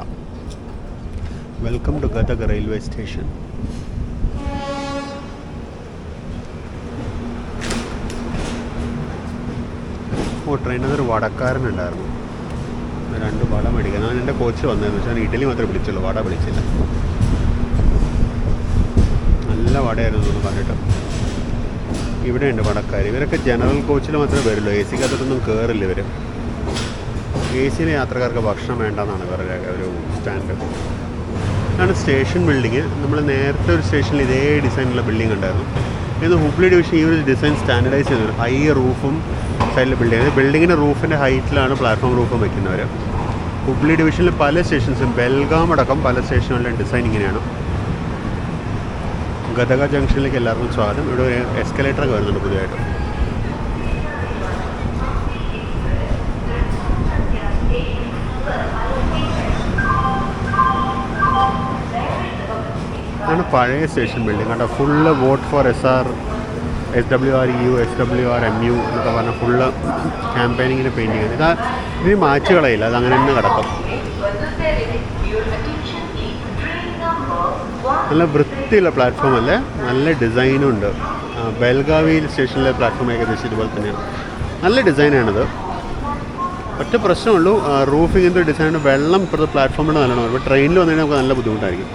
Welcome to Gadag railway station. ട്രെയിനൊരു വടക്കാരനുണ്ടായിരുന്നു, 2 വട മേടിക്കാൻ. ഞാൻ എൻ്റെ കോച്ച് വന്നതെന്ന് വെച്ചാൽ ഇഡലി മാത്രമേ വിളിച്ചുള്ളൂ, വട വിളിച്ചില്ല. നല്ല വടയായിരുന്നു എന്ന് പറഞ്ഞിട്ട്. ഇവിടെയുണ്ട് വടക്കാർ. ഇവരൊക്കെ ജനറൽ കോച്ചിൽ മാത്രമേ വരുള്ളൂ, എ സിക്കകത്തൊന്നും കയറില്ല ഇവർ. എ സിയിലെ യാത്രക്കാർക്ക് ഭക്ഷണം വേണ്ടെന്നാണ് ഇവരുടെ ഒരു സ്റ്റാൻഡ്. ഇതാണ് സ്റ്റേഷൻ ബിൽഡിങ്. നമ്മൾ നേരത്തെ ഒരു സ്റ്റേഷനിൽ ഇതേ ഡിസൈനുള്ള ബിൽഡിംഗ് ഉണ്ടായിരുന്നു. ഇത് ഹുബ്ലി ഡിവിഷൻ ഈ ഒരു ഡിസൈൻ സ്റ്റാൻഡർഡൈസ് ചെയ്തു. ഹൈ റൂഫും സൈഡിലെ ബിൽഡിംഗ്, ബിൽഡിങ്ങിൻ്റെ റൂഫിൻ്റെ ഹൈറ്റിലാണ് പ്ലാറ്റ്ഫോം റൂഫും വയ്ക്കുന്നവർ. ഹുബ്ലി ഡിവിഷനിൽ പല സ്റ്റേഷൻസും, ബെൽഗാം അടക്കം പല സ്റ്റേഷനുകളിലെ ഡിസൈൻ ഇങ്ങനെയാണ്. ഗദഗ ജംഗ്ഷനിലേക്ക് എല്ലാവർക്കും സ്വാഗതം. ഇവിടെ ഒരു എസ്കലേറ്ററൊക്കെ വരുന്നുണ്ട് പുതിയതായിട്ട്. ഇതാണ് പഴയ സ്റ്റേഷൻ ബിൽഡിംഗ് കണ്ടോ. Full vote four SR, SWRU, SWRMU എന്നൊക്കെ പറഞ്ഞാൽ ഫുള്ള് ക്യാമ്പയിനിങ്ങിന് പെയിൻറ്റിങ്. ഇതിന് മാച്ച് കളയില്ല, അത് അങ്ങനെ തന്നെ കിടക്കും. നല്ല വൃത്തിയുള്ള പ്ലാറ്റ്ഫോം അല്ലേ, നല്ല ഡിസൈനും ഉണ്ട്. ബെൽഗാവി സ്റ്റേഷനിലെ പ്ലാറ്റ്ഫോം ഏകദേശം ഇതുപോലെ തന്നെയാണ്, നല്ല ഡിസൈനാണിത്. ഒറ്റ പ്രശ്നമുള്ളൂ, റൂഫിങ്ങിൻ്റെ ഡിസൈൻ. വെള്ളം ഇപ്പോഴത്തെ പ്ലാറ്റ്ഫോമിൽ നല്ലോണം. ഇപ്പോൾ ട്രെയിനിൽ വന്നു കഴിഞ്ഞാൽ നമുക്ക് നല്ല ബുദ്ധിമുട്ടായിരിക്കും.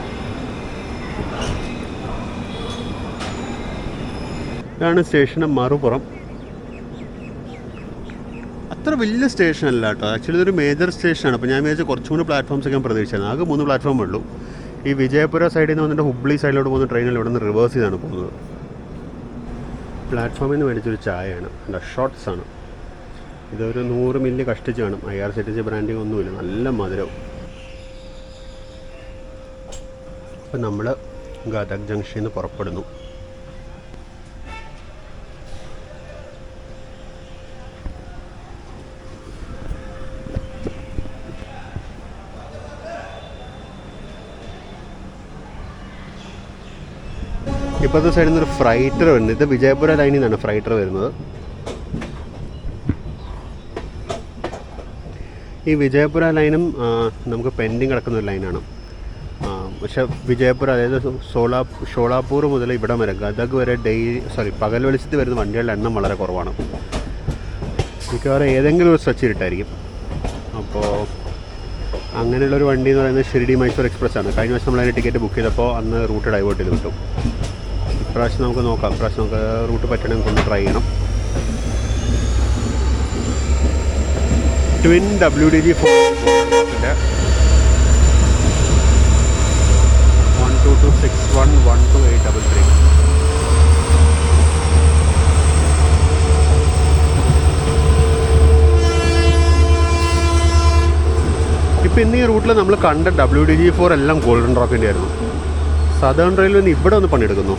ഇതാണ് സ്റ്റേഷൻ്റെ മറുപുറം. അത്ര വലിയ സ്റ്റേഷനല്ല കേട്ടോ, ആക്ച്വലി ഇതൊരു മേജർ സ്റ്റേഷനാണ്. അപ്പോൾ ഞാൻ വിചാരിച്ച കുറച്ചും കൂടി പ്ലാറ്റ്ഫോംസ് ഒക്കെ പ്രതീക്ഷിച്ചത്. ആകെ 3 പ്ലാറ്റ്ഫോമേ ഉള്ളൂ. ഈ വിജയപുര സൈഡിൽ നിന്ന് വന്നിട്ട് ഹുബ്ലി സൈഡിലോട്ട് പോകുന്ന ട്രെയിനിൽ ഇവിടെ നിന്ന് റിവേഴ്സ് ചെയ്താണ് പോകുന്നത്. പ്ലാറ്റ്ഫോമിൽ നിന്ന് മേടിച്ചൊരു ചായയാണ്, എന്താ ഷോർട്ട്സ് ആണ്. ഇതൊരു 100 മില്ലി കഷ്ടിച്ച് കാണും. IRCTC ബ്രാൻഡിങ് ഒന്നുമില്ല, നല്ല മധുരവും. അപ്പം നമ്മൾ ഗദഗ് ജംഗ്ഷനിൽ നിന്ന് പുറപ്പെടുന്നു. ഇപ്പോഴത്തെ സൈഡിൽ നിന്നൊരു ഫ്രൈറ്റർ വരുന്നത്. ഇത് വിജയപുര ലൈനിൽ നിന്നാണ് ഫ്രൈറ്റർ വരുന്നത്. ഈ വിജയപുര ലൈനും നമുക്ക് പെൻഡിങ് കിടക്കുന്ന ഒരു ലൈനാണ്. പക്ഷേ വിജയപുര, അതായത് ഷോളാപൂർ മുതൽ ഇവിടെ വരെ ഗദഗ് വരെ പകൽ വെളിച്ചത്തിൽ വരുന്ന വണ്ടികളുടെ എണ്ണം വളരെ കുറവാണ്. മിക്കവാറും ഏതെങ്കിലും ഒരു സ്ട്രെച്ച് ഇരുട്ടായിരിക്കും. അപ്പോൾ അങ്ങനെയുള്ളൊരു വണ്ടി എന്ന് പറയുന്നത് ഷിരിഡി മൈസൂർ എക്സ്പ്രസ് ആണ്. കഴിഞ്ഞ വർഷം നമ്മളതിന് ടിക്കറ്റ് ബുക്ക് ചെയ്തപ്പോൾ അന്ന് റൂട്ട് ഡൈവേർട്ട് ചെയ്ത് കിട്ടും. ഇപ്രാവശ്യം നമുക്ക് നോക്കാം, ഇപ്രാവശ്യം നമുക്ക് റൂട്ട് പറ്റണമെങ്കിൽ കൊണ്ട് ട്രൈ ചെയ്യണം. Twin WDG 1226112833. ഇപ്പോൾ ഇന്ന് ഈ റൂട്ടിൽ നമ്മൾ കണ്ട WDG4 എല്ലാം ഗോൾഡൻ റോക്കിൻ്റെ ആയിരുന്നു. സദേൺ റെയിൽവേ നിന്ന് ഇവിടെ ഒന്ന് പണിയെടുക്കുന്നു.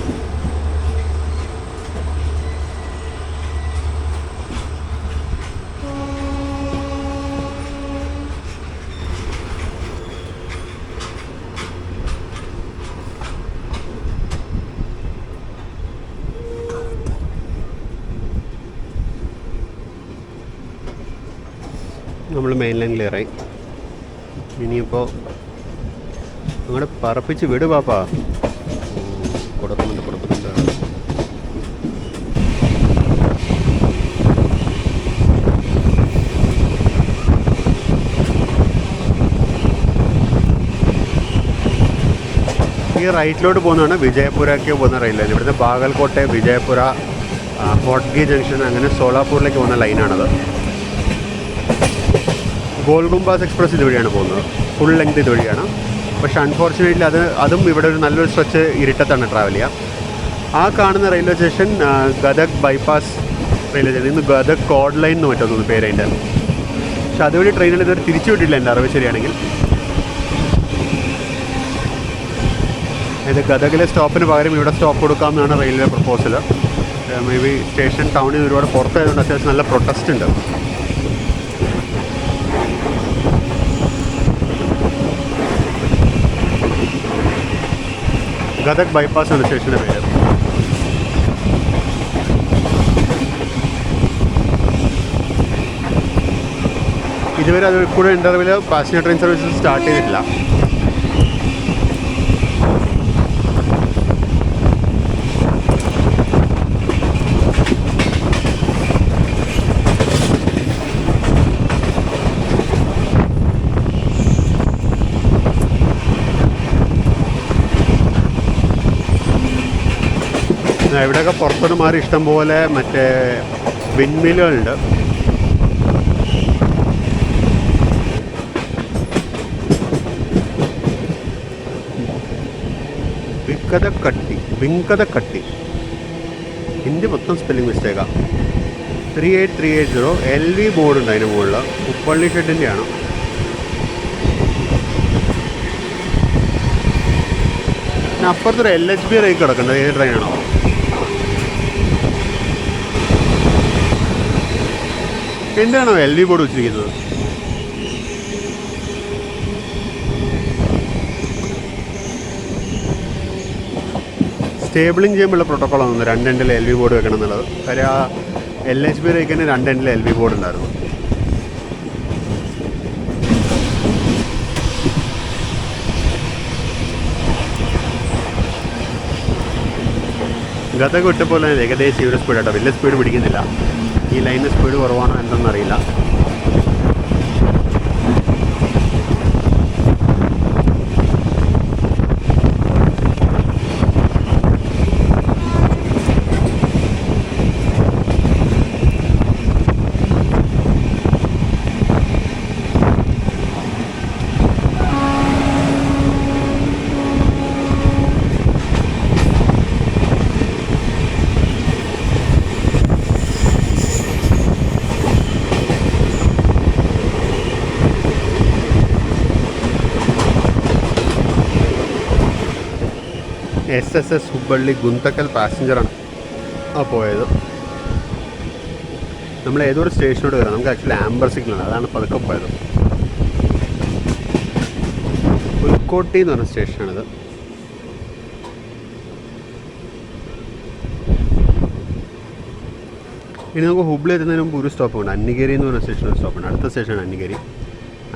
നമ്മൾ മെയിൻ ലൈൻ ക്ലിയറായി. ഇനിയിപ്പോൾ അങ്ങോട്ട് പറപ്പിച്ച് വിട് പാപ്പാ. കൊടുക്കുന്നുണ്ട്. ഈ റൈറ്റിലോട്ട് പോകുന്നതാണ് വിജയപുരയ്ക്ക് പോകുന്ന റെയിൽ ലൈൻ. ഇവിടുത്തെ ബാഗൽകോട്ടെ, വിജയപുര, ഹോട്ട്ഗി ജംഗ്ഷൻ, അങ്ങനെ സോളാപൂരിലേക്ക് പോകുന്ന ലൈനാണത്. ഗോൾഗുംബാസ് എക്സ്പ്രസ് ഇതുവഴിയാണ് പോകുന്നത്, ഫുൾ ലെങ്ത് ഇതുവഴിയാണ്. പക്ഷേ അൺഫോർച്ചുനേറ്റ്ലി അതും ഇവിടെ ഒരു നല്ലൊരു സ്ട്രെച്ച് ഇരുട്ടത്താണ് ട്രാവൽ ചെയ്യുക. ആ കാണുന്ന railway station Gadag bypass railway station. ഇന്ന് ഗദഗ് കോഡ് ലൈൻ എന്ന് മറ്റൊന്ന് പേരതിൻ്റെ. പക്ഷെ അതുവഴി ട്രെയിനിൽ ഇതൊരു തിരിച്ചു വിട്ടില്ല എൻ്റെ അറിവ് ശരിയാണെങ്കിൽ. ഇത് ഗദഗിലെ സ്റ്റോപ്പിന് പകരം ഇവിടെ സ്റ്റോപ്പ് കൊടുക്കാമെന്നാണ് railway proposal. Maybe station ടൗണിൽ നിന്ന് ഒരുപാട് പുറത്തായതുകൊണ്ട് അത്യാവശ്യം നല്ല പ്രൊട്ടസ്റ്റ് ഉണ്ട്. ഗദഗ് ബൈപ്പാസ് ആണ് സ്റ്റേഷൻ്റെ പേര്. ഇതുവരെ അത് കൂടെ ഇൻ്റർവ്യൂവിൽ പാസഞ്ചർ ട്രെയിൻ സർവീസ് സ്റ്റാർട്ട് ചെയ്തിട്ടില്ല. ഇവിടെയൊക്കെ പുറത്തുനിന്ന് മാറി ഇഷ്ടം പോലെ മറ്റേ വിൻമില്ലുകളുണ്ട്. വിങ്കതക്കട്ടി ഹിന്ദി മൊത്തം സ്പെല്ലിംഗ് മിസ്റ്റേക്കാണ്. 38380 LV ബോർഡുണ്ട് അതിന് മുകളിൽ. ഉപ്പള്ളി ഷെഡിൻ്റെയാണ്. പിന്നെ അപ്പുറത്തൊരു LHB റേക്ക് കിടക്കുന്നത്. ഏത് ട്രെയിനാണോ? എന്താണോ LV ബോർഡ് വെച്ചിരിക്കുന്നത്? സ്റ്റേബിളിങ് ചെയ്യുമ്പോഴുള്ള പ്രോട്ടോക്കോളാണ് തോന്നുന്നത് 2 എൻഡിൽ LV ബോർഡ് വെക്കണം എന്നുള്ളത്. കാര്യം ആ LHB റേക്കിന് 2 എൻഡിൽ LV ബോർഡ് ഉണ്ടായിരുന്നു. ഗതൊക്കെ വിട്ടപ്പോൾ ഏകദേശം ഈ ഒരു സ്പീഡ് കേട്ടോ. വലിയ സ്പീഡ് പിടിക്കുന്നില്ല. ഈ ലൈനിന് സ്പീഡ് കുറവാണോ എന്തെന്നറിയില്ല. SSS ഹുബ്ബള്ളി ഗുന്തക്കൽ പാസഞ്ചറാണ് പോയത്. നമ്മൾ ഏതൊരു സ്റ്റേഷനോട് വരാം. നമുക്ക് ആക്ച്വലി ആംബർ സിഗ്നലാണ്. അതാണ് പതുക്കെ പോയത്. പുൽക്കോട്ടി എന്ന് പറഞ്ഞ സ്റ്റേഷനാണിത്. ഇനി നമുക്ക് ഹുബ്ലി എത്തുന്നതിന് മുമ്പ് ഒരു സ്റ്റോപ്പുണ്ട്. അന്നിഗേരി എന്ന് പറഞ്ഞ സ്റ്റേഷൻ ഒരു സ്റ്റോപ്പുണ്ട്. അടുത്ത സ്റ്റേഷനാണ് അന്നിഗേരി.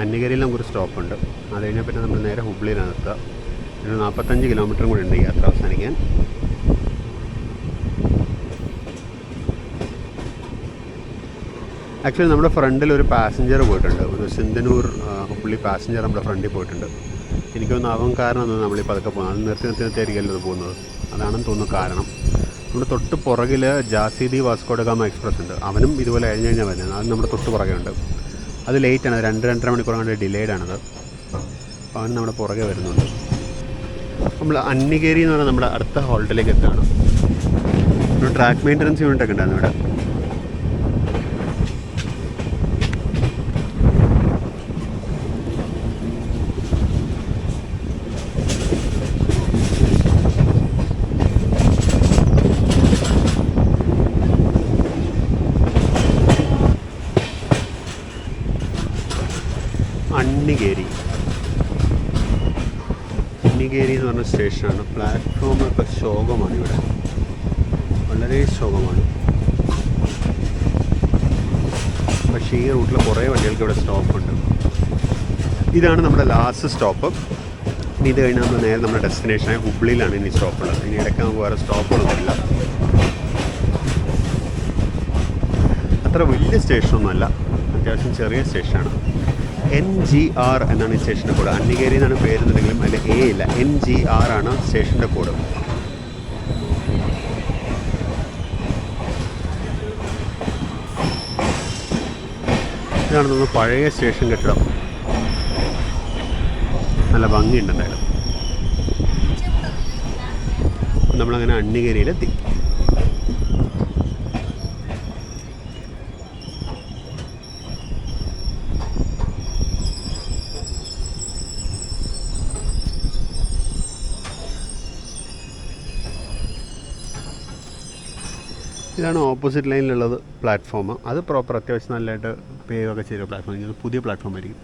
അന്നിഗേരിയിൽ നമുക്കൊരു സ്റ്റോപ്പുണ്ട്. അത് കഴിഞ്ഞാൽ പിന്നെ നമ്മൾ നേരെ ഹുബ്ലിയിലാണ് എത്തുക. ഒരു 45 കിലോമീറ്ററും കൂടി ഉണ്ട് യാത്ര അവസാനിക്കാൻ. ആക്ച്വലി നമ്മുടെ ഫ്രണ്ടിൽ ഒരു പാസഞ്ചർ പോയിട്ടുണ്ട്. ഒരു സിന്ധനൂർ ഹുബ്ലി പാസഞ്ചർ നമ്മുടെ ഫ്രണ്ടിൽ പോയിട്ടുണ്ട്. എനിക്കൊന്നും അവൻ കാരണം നമ്മളിപ്പോൾ പതുക്കെ പോകുന്നത്. അത് നിർത്തിയായിരിക്കുമല്ലോ അത് പോകുന്നത്. അതാണെന്ന് തോന്നുന്നു കാരണം. നമ്മുടെ തൊട്ട് പുറകിൽ ജാസിദി വാസ്കോഡഗാമ എക്സ്പ്രസ് ഉണ്ട്. അവനും ഇതുപോലെ കഴിഞ്ഞാൽ വരുന്നത്. അത് നമ്മുടെ തൊട്ട് പുറകെ ഉണ്ട്. അത് ലേറ്റാണ്. 2-2.5 മണിക്കൂർ കൊണ്ട് ഡിലേഡാണത്. അപ്പോൾ അവൻ നമ്മുടെ പുറകെ വരുന്നുണ്ട്. നമ്മൾ അന്നിഗേരി എന്ന് പറഞ്ഞാൽ നമ്മുടെ അടുത്ത ഹോൾട്ടിലേക്ക് എത്തുകയാണ്. ഒരു ട്രാക്ക് മെയിൻ്റനൻസ് യൂണിറ്റൊക്കെ ഉണ്ടായിരുന്നു ഇവിടെ. അന്നിഗേരി എന്ന് പറഞ്ഞ സ്റ്റേഷനാണ്. പ്ലാറ്റ്ഫോമൊക്കെ ശോകമാണ് ഇവിടെ. വളരെ ശോകമാണ്. പക്ഷേ ഈ റൂട്ടിൽ കുറേ വണ്ടികൾക്ക് ഇവിടെ സ്റ്റോപ്പുണ്ട്. ഇതാണ് നമ്മുടെ ലാസ്റ്റ് സ്റ്റോപ്പ്. ഇനി ഇത് കഴിഞ്ഞാൽ നമ്മൾ നേരെ നമ്മുടെ ഡെസ്റ്റിനേഷനായ ഹുബ്ലിയിലാണ് ഇനി സ്റ്റോപ്പുള്ളത്. ഇനി ഇടയ്ക്ക് നമുക്ക് വേറെ സ്റ്റോപ്പുകളൊന്നുമില്ല. അത്ര വലിയ സ്റ്റേഷനൊന്നുമല്ല. അത്യാവശ്യം ചെറിയ സ്റ്റേഷനാണ്. NGR എന്നാണ് ഈ സ്റ്റേഷൻ്റെ കോഡ്. അന്നിഗേരി എന്നാണ് പേരെന്നുണ്ടെങ്കിലും അതിൽ A ഇല്ല. NGR ആണ് സ്റ്റേഷൻ്റെ കോഡ്. ഇതാണ് തോന്നുന്നു പഴയ സ്റ്റേഷൻ കെട്ടിടം. നല്ല ഭംഗിയുണ്ട് എന്തായാലും. നമ്മളങ്ങനെ അന്നിഗേരിയിലെത്തി. ഇതാണ് ഓപ്പോസിറ്റ് ലൈനിലുള്ളത് പ്ലാറ്റ്ഫോം. അത് പ്രോപ്പർ അത്യാവശ്യം നല്ലതായിട്ട് പേ ഒക്കെ ചെയ്ത പ്ലാറ്റ്ഫോം. ഇത് പുതിയ പ്ലാറ്റ്ഫോം ആയിരിക്കും.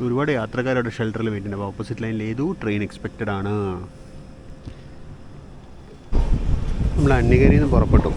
ഒരുപാട് യാത്രക്കാരുടെ ഷെൽട്ടറിൽ വെയിറ്റ് ഉണ്ട്. അപ്പോൾ ഓപ്പോസിറ്റ് ലൈനിൽ ഏതോ ട്രെയിൻ എക്സ്പെക്റ്റഡ് ആണ്. നമ്മൾ അന്നിഗേരിയിൽ നിന്ന് പുറപ്പെട്ടു.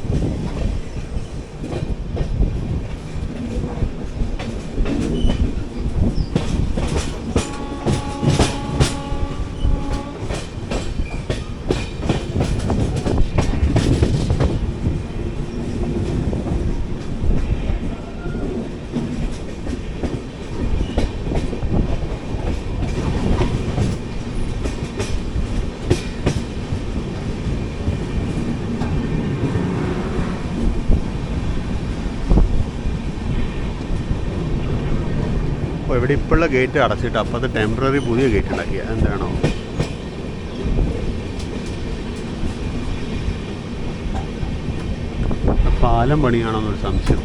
ഇവിടെ ഇപ്പോഴുള്ള ഗേറ്റ് അടച്ചിട്ട് അപ്പോൾ അത് ടെമ്പററി പുതിയ ഗേറ്റ് ഉണ്ടാക്കിയ എന്താണോ? പാലം പണിയാണോ എന്നൊരു സംശയം.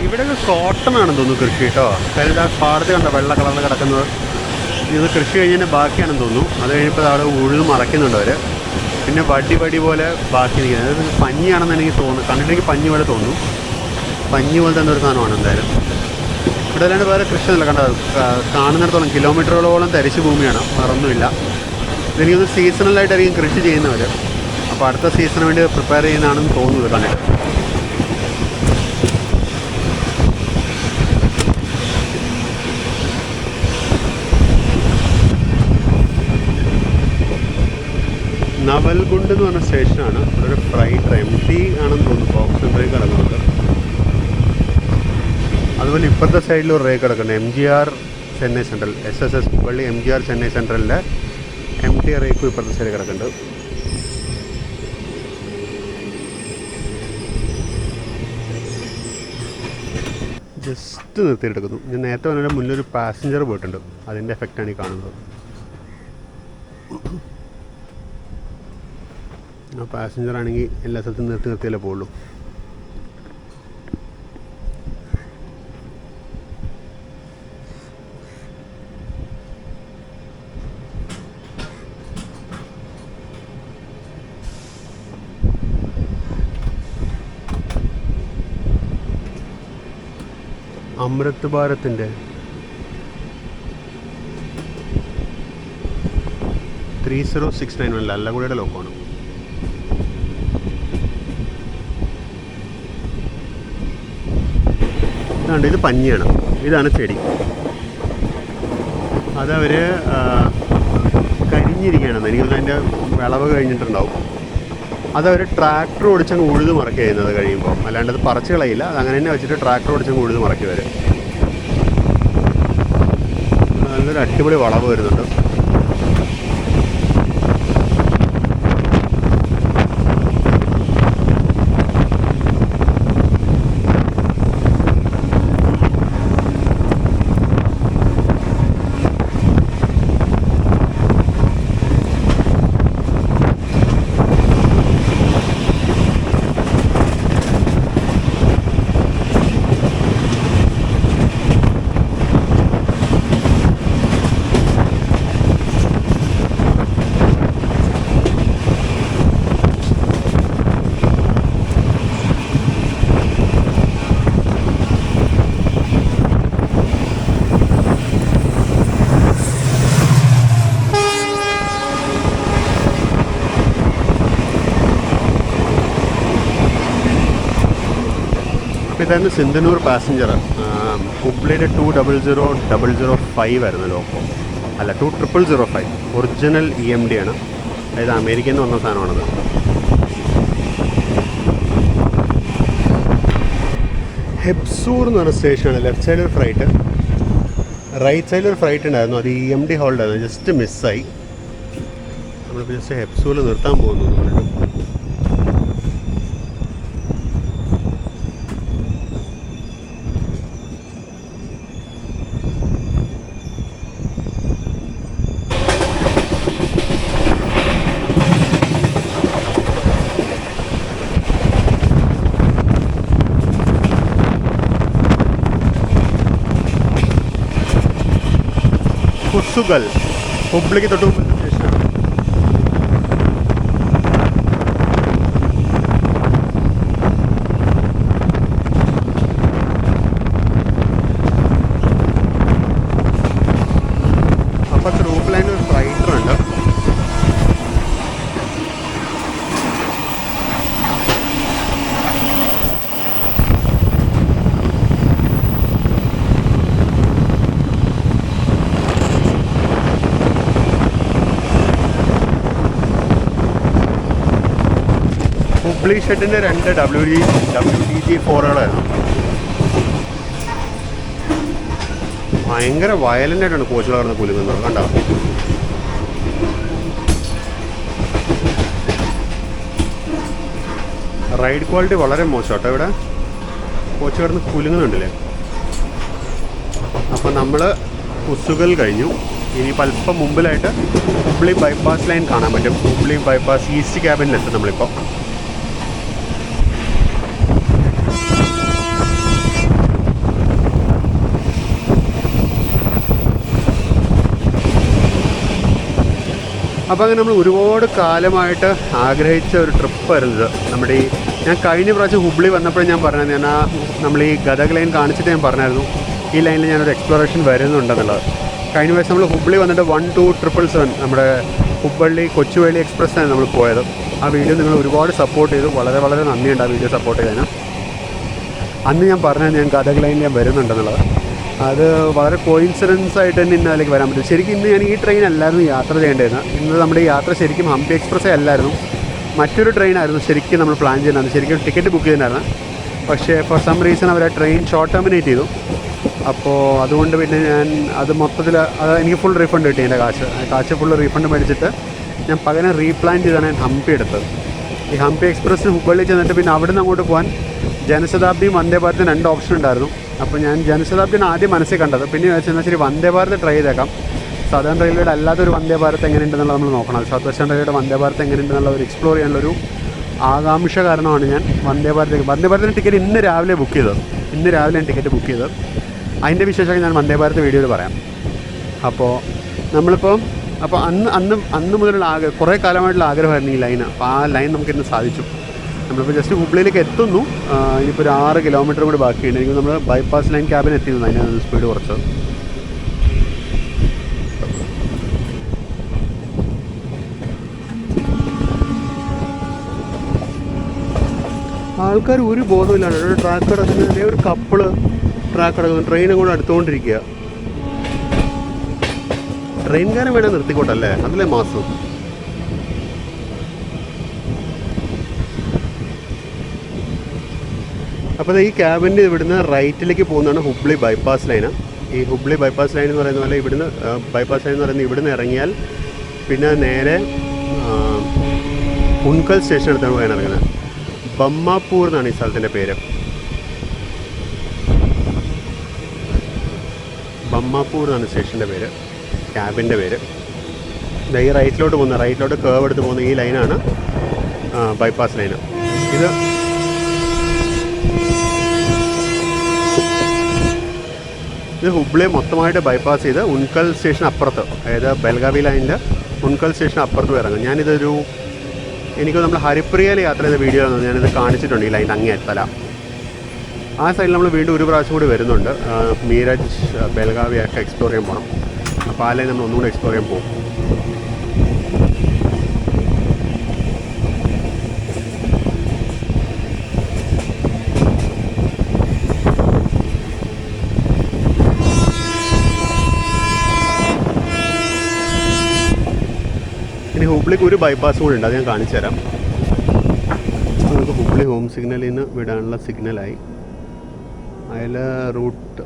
ഇവിടെയൊക്കെ കോട്ടൺ ആണെന്ന് തോന്നുന്നു കൃഷി കേട്ടോ. കാര്യം ആ പാടത്ത് കണ്ടോ വെള്ള കളറിൽ കിടക്കുന്നത്, ഇത് കൃഷി കഴിഞ്ഞതിൻ്റെ ബാക്കിയാണെന്ന് തോന്നുന്നു. അത് കഴിഞ്ഞപ്പോൾ അവിടെ ഉഴുത് മറയ്ക്കുന്നുണ്ട് അവർ. പിന്നെ വടി പോലെ ബാക്കി നിൽക്കുന്നത്, അതായത് പഞ്ഞിയാണെന്ന് എനിക്ക് തോന്നുന്നു. കണ്ടിട്ടെങ്കിൽ പഞ്ഞി പോലെ തോന്നുന്നു. പഞ്ഞി പോലത്തെ എന്തൊരു സാധനമാണ് എന്തായാലും. ഇവിടെ അല്ലാണ്ട് വേറെ കൃഷിയൊന്നുമില്ല. കണ്ടോ, കാണുന്നിടത്തോളം കിലോമീറ്ററുകളോളം തരിശ് ഭൂമിയാണ്, വേറൊന്നുമില്ല. ഇതെനിക്കൊന്ന് സീസണലായിട്ടായിരിക്കും കൃഷി ചെയ്യുന്നവർ. അപ്പോൾ അടുത്ത സീസണിന് വേണ്ടി പ്രിപ്പയർ ചെയ്യുന്നതാണെന്ന് തോന്നുന്നത് കണ്ടിട്ട്. നവൽഗുണ്ട് എന്ന് പറഞ്ഞ സ്റ്റേഷനാണ്. ഒരു ഫ്രൈറ്റ് MT ആണെന്ന് തോന്നുന്നു ഓപ്ഷൻ റേക്ക് കിടക്കുന്നുണ്ട്. അതുപോലെ ഇപ്പോഴത്തെ സൈഡിൽ ഒരു റേക്ക് കിടക്കുന്നുണ്ട്, MGR ചെന്നൈ സെൻട്രൽ, SSS പള്ളി MGR ചെന്നൈ സെൻട്രലിൻ്റെ MT റേക്കും ഇപ്പോഴത്തെ സൈഡിൽ കിടക്കുന്നുണ്ട്. ജസ്റ്റ് നിർത്തിയെടുക്കുന്നു. ഞാൻ നേരത്തെ പറഞ്ഞാൽ മുന്നിലൊരു പാസഞ്ചർ പോയിട്ടുണ്ട്, അതിൻ്റെ എഫക്റ്റാണ് ഈ കാണുന്നത്. ആ പാസഞ്ചർ ആണെങ്കിൽ എല്ലാ സ്ഥലത്തും നിർത്തിയല്ലേ പോകുള്ളൂ. അമൃത് ഭാരതിൻ്റെ 3069 ലല്ലഗുഡയുടെ ലോക്കമാണ്. ഇതാണ്ട്, ഇത് പഞ്ഞിയാണ്, ഇതാണ് ചെടി. അതവർ കരിഞ്ഞിരിക്കുകയാണെന്ന് എനിക്ക് തോന്നുന്നു. അതിൻ്റെ വിളവ് കഴിഞ്ഞിട്ടുണ്ടാവും. അതവർ ട്രാക്ടർ ഓടിച്ചങ്ങ് ഉഴുത് മറക്കുക ചെയ്യുന്നത് കഴിയുമ്പോൾ, അല്ലാണ്ട് അത് പറിച്ച് കളയില്ല. അത് അങ്ങനെ തന്നെ വെച്ചിട്ട് ട്രാക്ടർ ഓടിച്ചങ്ങ് ഉഴുത് മറക്കി വരും. നല്ലൊരു അടിപൊളി വളവ് വരുന്നുണ്ട്. ഇതായിരുന്നു സിന്ധനൂർ പാസഞ്ചർ. ഹുബ്ലിയുടെ 200005 ആയിരുന്നു ലോക്കോ, അല്ല 2005. ഒറിജിനൽ EMD ആണ്, അതായത് അമേരിക്കയിൽ നിന്ന് വന്ന സാധനമാണത്. ഹെബ്സൂർ എന്ന് പറഞ്ഞ സ്റ്റേഷനാണ്. ലെഫ്റ്റ് സൈഡിൽ ഒരു ഫ്രൈറ്റ്, റൈറ്റ് സൈഡിൽ ഒരു ഫ്രൈറ്റ് ഉണ്ടായിരുന്നു. അത് EMD ഹോൾഡായിരുന്നു, ജസ്റ്റ് മിസ്സായി. നമ്മളിപ്പോൾ ജസ്റ്റ് ഹെബ്സൂറിൽ നിർത്താൻ പോകുന്നു പറഞ്ഞിട്ട്. കുസുഗൽ ഹുബ്ലിക്ക് തൊട്ട് മുമ്പത്തെ സ്റ്റേഷനാണ്. അപ്പോൾ ഗ്രൂപ്പ് ലൈനിൽ ഒരു ഫ്ലൈറ്റർ ഉണ്ട്. ഹുബ്ലി ഷെഡിൻ്റെ 2 WTG4കളായിരുന്നു. ഭയങ്കര വയലൻ്റ് ആയിട്ടാണ് കോച്ചുകൾ കിടന്ന് കുലുങ്ങുന്നത്, കണ്ടോ? റൈഡ് ക്വാളിറ്റി വളരെ മോശം കേട്ടോ. ഇവിടെ കോച്ച് കിടന്ന് കുലുങ്ങുന്നുണ്ടല്ലേ. അപ്പോൾ നമ്മൾ കുസുകൽ കഴിഞ്ഞു. ഇനിയിപ്പോൾ അല്പം മുമ്പിലായിട്ട് ഹുബ്ലി ബൈപ്പാസ് ലൈൻ കാണാൻ പറ്റും. ഹുബ്ലി ബൈപ്പാസ് ഈസ്റ്റ് ക്യാബിനിലെത്തും നമ്മളിപ്പോൾ. അപ്പോൾ അങ്ങനെ നമ്മൾ ഒരുപാട് കാലമായിട്ട് ആഗ്രഹിച്ച ഒരു ട്രിപ്പായിരുന്നത് നമ്മുടെ ഈ, ഞാൻ കഴിഞ്ഞ പ്രാവശ്യം ഹുബ്ലി വന്നപ്പോഴും ഞാൻ പറഞ്ഞത്, ഞാൻ നമ്മൾ ഈ ഗദഗ് ലൈൻ കാണിച്ചിട്ട് ഞാൻ പറഞ്ഞായിരുന്നു ഈ ലൈനിൽ ഞാനൊരു എക്സ്പ്ലോറേഷൻ വരുന്നുണ്ടെന്നുള്ളത്. കഴിഞ്ഞ പ്രാവശ്യം നമ്മൾ ഹുബ്ലി വന്നിട്ട് 12777 നമ്മുടെ ഹുബ്ബള്ളി കൊച്ചുവേളി എക്സ്പ്രസ്സാണ് നമ്മൾ പോയത്. ആ വീഡിയോ നിങ്ങൾ ഒരുപാട് സപ്പോർട്ട് ചെയ്തു. വളരെ വളരെ നന്ദിയുണ്ട് ആ വീഡിയോ സപ്പോർട്ട് ചെയ്തതിന്. അന്ന് ഞാൻ പറഞ്ഞത് ഞാൻ ഗദഗ് ലൈനിൽ ഞാൻ വരുന്നുണ്ടെന്നുള്ളത്. അത് വളരെ കോയിൻസിഡൻസ് ആയിട്ട് തന്നെ ഇന്ന് അതിലേക്ക് വരാൻ പറ്റും. ശരിക്കും ഇന്ന് ഞാൻ ഈ ട്രെയിൻ അല്ലായിരുന്നു യാത്ര ചെയ്യേണ്ടിയിരുന്നത്. ഇന്ന് നമ്മുടെ ഈ യാത്ര ശരിക്കും ഹംപി എക്സ്പ്രസ്സേ അല്ലായിരുന്നു, മറ്റൊരു ട്രെയിനായിരുന്നു ശരിക്കും നമ്മൾ പ്ലാൻ ചെയ്യുന്നത്. ശരിക്കും ടിക്കറ്റ് ബുക്ക് ചെയ്തിട്ടുണ്ടായിരുന്നു. പക്ഷേ ഫോർ സം റീസൺ അവർ ആ ട്രെയിൻ ഷോർട്ട് ടെർമിനേറ്റ് ചെയ്തു. അപ്പോൾ അതുകൊണ്ട് പിന്നെ ഞാൻ അത് മൊത്തത്തിൽ എനിക്ക് ഫുൾ റീഫണ്ട് കിട്ടി. എൻ്റെ കാശ് ഫുൾ റീഫണ്ട് മേടിച്ചിട്ട് ഞാൻ പകരം റീപ്ലാൻ ചെയ്താണ് ഞാൻ ഹംപി എടുത്തത്. ഈ ഹംപി എക്സ്പ്രസ്സിന് ഹുബ്ബള്ളി ചെന്നിട്ട് പിന്നെ അവിടെ നിന്ന് അങ്ങോട്ട് പോകാൻ ജനശതാബ്ദിയും വന്ദേ ഭാരതും 2 ഓപ്ഷൻ ഉണ്ടായിരുന്നു. അപ്പോൾ ഞാൻ ജനശതാബ്ദിയാണ് ആദ്യം മനസ്സിൽ കണ്ടത്. പിന്നെ വെച്ചാൽ ശരി വന്ദേ ഭാരത് ട്രൈ ചെയ്തേക്കാം. സദേൺ റെയിൽവേയുടെ അല്ലാത്തൊരു വന്ദേ ഭാരത് എങ്ങനെയുണ്ടെന്നുള്ളത് നമ്മൾ നോക്കണം. സൗത്ത് വെസ്റ്റേൺ റെയിൽവേയുടെ വന്ദേ ഭാരത് എങ്ങനെയുണ്ടെന്നുള്ള ഒരു എക്സ്പ്ലോർ ചെയ്യാനുള്ളൊരു ആകാംക്ഷ കാരണമാണ് ഞാൻ വന്ദേ ഭാരതിന് ടിക്കറ്റ് ഇന്ന് രാവിലെ ബുക്ക് ചെയ്തത്. ഇന്ന് രാവിലെ ഞാൻ ടിക്കറ്റ് ബുക്ക് ചെയ്തത്. അതിൻ്റെ വിശേഷമൊക്കെ ഞാൻ വന്ദേ ഭാരത് വീഡിയോയിൽ പറയാം. അപ്പോൾ നമ്മളിപ്പോൾ അന്ന് മുതലുള്ള കുറേ കാലമായിട്ടുള്ള ആഗ്രഹമായിരുന്നു ഈ ലൈന്. അപ്പോൾ ആ ലൈൻ നമുക്കിന്ന് സാധിച്ചു. നമ്മളിപ്പോൾ ജസ്റ്റ് ഹുബ്ലിയിലേക്ക് എത്തുന്നു. ഇനിയിപ്പോൾ ഒരു 6 കിലോമീറ്റർ കൂടി ബാക്കിയുണ്ട്. എനിക്ക് നമ്മൾ ബൈപ്പാസ് ലൈൻ ക്യാബിന് എത്തിയിരുന്നു. അതിനാണ് സ്പീഡ് കുറച്ചത്. ആൾക്കാർ ഒരു ബോധമില്ലാണ്. ഒരു ട്രാക്ക് കിടക്കുന്നത്, ഒരു കപ്പിള് ട്രാക്ക് കിടക്കുന്നു, ട്രെയിനും കൂടെ അടുത്തുകൊണ്ടിരിക്കുക. ട്രെയിൻകാരൻ വേണേൽ നിർത്തിക്കോട്ടല്ലേ, അതിലെ മാസം. അപ്പോൾ ഈ ക്യാബിൻ്റെ ഇവിടുന്ന് റൈറ്റിലേക്ക് പോകുന്നതാണ് ഹുബ്ലി ബൈപ്പാസ് ലൈന്. ഈ ഹുബ്ലി ബൈപ്പാസ് ലൈൻ എന്ന് പറയുന്ന പോലെ ഇവിടുന്ന് ബൈപ്പാസ് ലൈൻ എന്ന് പറയുന്നത് ഇവിടുന്ന് ഇറങ്ങിയാൽ പിന്നെ നേരെ ഉൻകൽ സ്റ്റേഷൻ അടുത്താണ് പോകാൻ ഇറങ്ങുന്നത്. ബമ്മാപ്പൂർ എന്നാണ് ഈ സ്ഥലത്തിൻ്റെ പേര്. ബമ്മാപ്പൂർ എന്നാണ് സ്റ്റേഷൻ്റെ പേര്, ക്യാബിൻ്റെ പേര്. ഈ റൈറ്റിലോട്ട് കേവ് എടുത്ത് പോകുന്ന ഈ ലൈനാണ് ബൈപ്പാസ് ലൈന്. ഇത് ഹുബ്ലി മൊത്തമായിട്ട് ബൈപ്പാസ് ചെയ്ത് ഉൻകൽ സ്റ്റേഷൻ അപ്പുറത്ത്, അതായത് ബെൽഗാവി ലൈനിൻ്റെ ഉൻകൽ സ്റ്റേഷൻ അപ്പുറത്ത് ഇറങ്ങും. എനിക്ക് നമ്മൾ ഹരിപ്രിയയിൽ യാത്ര ചെയ്ത വീഡിയോ ഞാനിത് കാണിച്ചിട്ടുണ്ട്. ഈ ലൈൻ അങ്ങേ എത്തല ആ സൈഡിൽ നമ്മൾ വീണ്ടും ഒരു പ്രാവശ്യം കൂടി വരുന്നുണ്ട്. മീരജ് ബെൽഗാവി ഒക്കെ എക്സ്പ്ലോർ ചെയ്യാൻ പോകണം. അപ്പോൾ ആ ലൈൻ നമ്മൾ ഒന്നുകൂടി എക്സ്പ്ലോർ ചെയ്യാൻ പോകും. ഇനി ഹുബ്ലിക്ക് ഒരു ബൈപ്പാസ് കൂടി ഉണ്ട്, അത് ഞാൻ കാണിച്ചു തരാം. നമുക്ക് ഹുബ്ലി ഹോം സിഗ്നലിൽ നിന്ന് വിടാനുള്ള സിഗ്നലായി. അതിൽ റൂട്ട്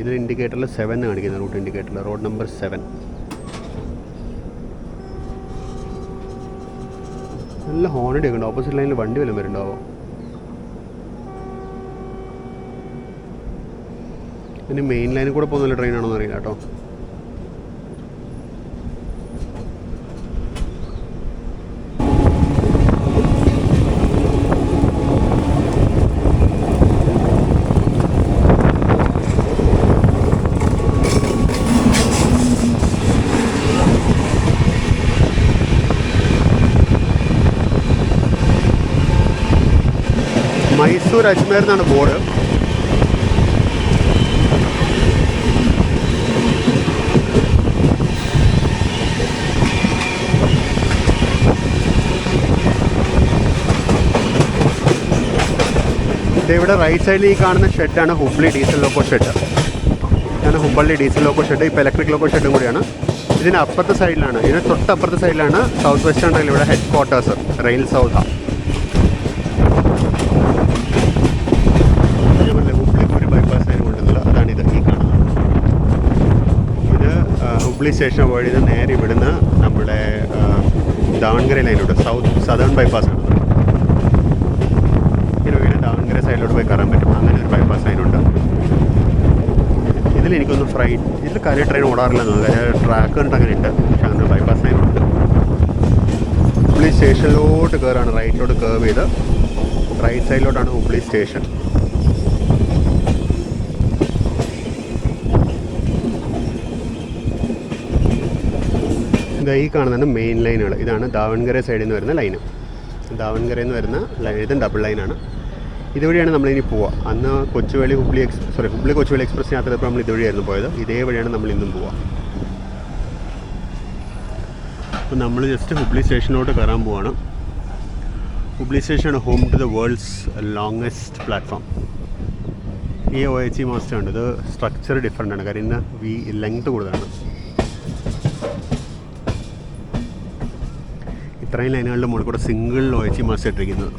ഇതിൽ ഇൻഡിക്കേറ്ററിൽ 7 കാണിക്കുന്നത്, റൂട്ട് ഇൻഡിക്കേറ്ററിൽ റോഡ് നമ്പർ 7. നല്ല ഹോണടി ഒക്കെ ഉണ്ട്. ഓപ്പോസിറ്റ് ലൈനിൽ വണ്ടി വല്ലതും വരുന്നുണ്ടാവോ? ഇനി മെയിൻ ലൈനിൽ കൂടെ പോകുന്ന നല്ല ട്രെയിനാണോ എന്ന് അറിയില്ല കേട്ടോ. മൈസൂർ അജ്മേർ എന്നാണ് ബോർഡ്. ഇവിടെ റൈറ്റ് സൈഡിൽ ഈ കാണുന്ന ഷെഡാണ് ഹുബ്ലി ഡീസൽ ലോക്കോ ഷെഡ്. ഇതാണ് ഹുബ്ബള്ളി ഡീസൽ ലോക്കോ ഷെഡ്. ഇപ്പോൾ ഇലക്ട്രിക് ലോക്കോ ഷെഡും കൂടിയാണ്. ഇതിന് അപ്പുറത്തെ സൈഡിലാണ്, ഇതിന് തൊട്ടപ്പുറത്തെ സൈഡിലാണ് സൗത്ത് വെസ്റ്റേൺ റെയിൽവേയുടെ headquarters, rail south. Hubli station വഴി നേരെ ഇവിടുന്ന് നമ്മുടെ ദാവൺഗര ലൈനിലൂടെ സദേൺ ബൈപ്പാസാണ്. ദാവൺഗരെ സൈഡിലോട്ട് പോയി കയറാൻ പറ്റും. അങ്ങനെ ഒരു ബൈപ്പാസ് ലൈനുണ്ട്. ഇതിലെനിക്കൊന്ന് ഇതിൽ കാര്യം ട്രെയിൻ ഓടാറില്ലെന്ന് തോന്നുന്നു. കാര്യം ട്രാക്ക് കണ്ടിട്ട് അങ്ങനെ ഉണ്ട്. പക്ഷെ അങ്ങനെ ഒരു ബൈപ്പാസ് ലൈനുണ്ട്. ഹുബ്ലി സ്റ്റേഷനിലോട്ട് കയറാണ്. റൈറ്റിലോട്ട് കർവ് ചെയ്ത് റൈറ്റ് സൈഡിലോട്ടാണ് ഹുബ്ലി സ്റ്റേഷൻ. ഈ കാണുന്നതാണ് മെയിൻ ലൈനുകൾ. ഇതാണ് ദാവൺഗരെ സൈഡിൽ നിന്ന് വരുന്ന ലൈന്. ദാവൺഗരയിൽ നിന്ന് വരുന്ന ഇതും ഡബിൾ ലൈനാണ്. ഇതുവഴിയാണ് നമ്മളിനി പോവുക. അന്ന് കൊച്ചുവേളി ഹുബ്ലി കൊച്ചുവേളി എക്സ്പ്രസ് യാത്ര ചെയ്തപ്പോൾ നമ്മൾ ഇതുവഴിയായിരുന്നു പോയത്. ഇതേ വഴിയാണ് നമ്മൾ ഇന്നും പോവുക. അപ്പോൾ നമ്മൾ ജസ്റ്റ് ഹുബ്ലി സ്റ്റേഷനിലോട്ട് കയറാൻ പോവാണ്. ഹുബ്ലി സ്റ്റേഷനാണ് home to the world's longest platform. ഈ OHE മാസ്റ്റർ ഉണ്ട്. ഇത് സ്ട്രക്ചർ ഡിഫറെൻ്റ് ആണ്. കാര്യം ഇന്ന് ലെങ്ത് കൂടുതലാണ്. ഇത്രയും ലൈനുകളുടെ മുകളിൽ കൂടെ സിംഗിൾ OHE മാസ്റ്റർ ഇട്ടിരിക്കുന്നത്.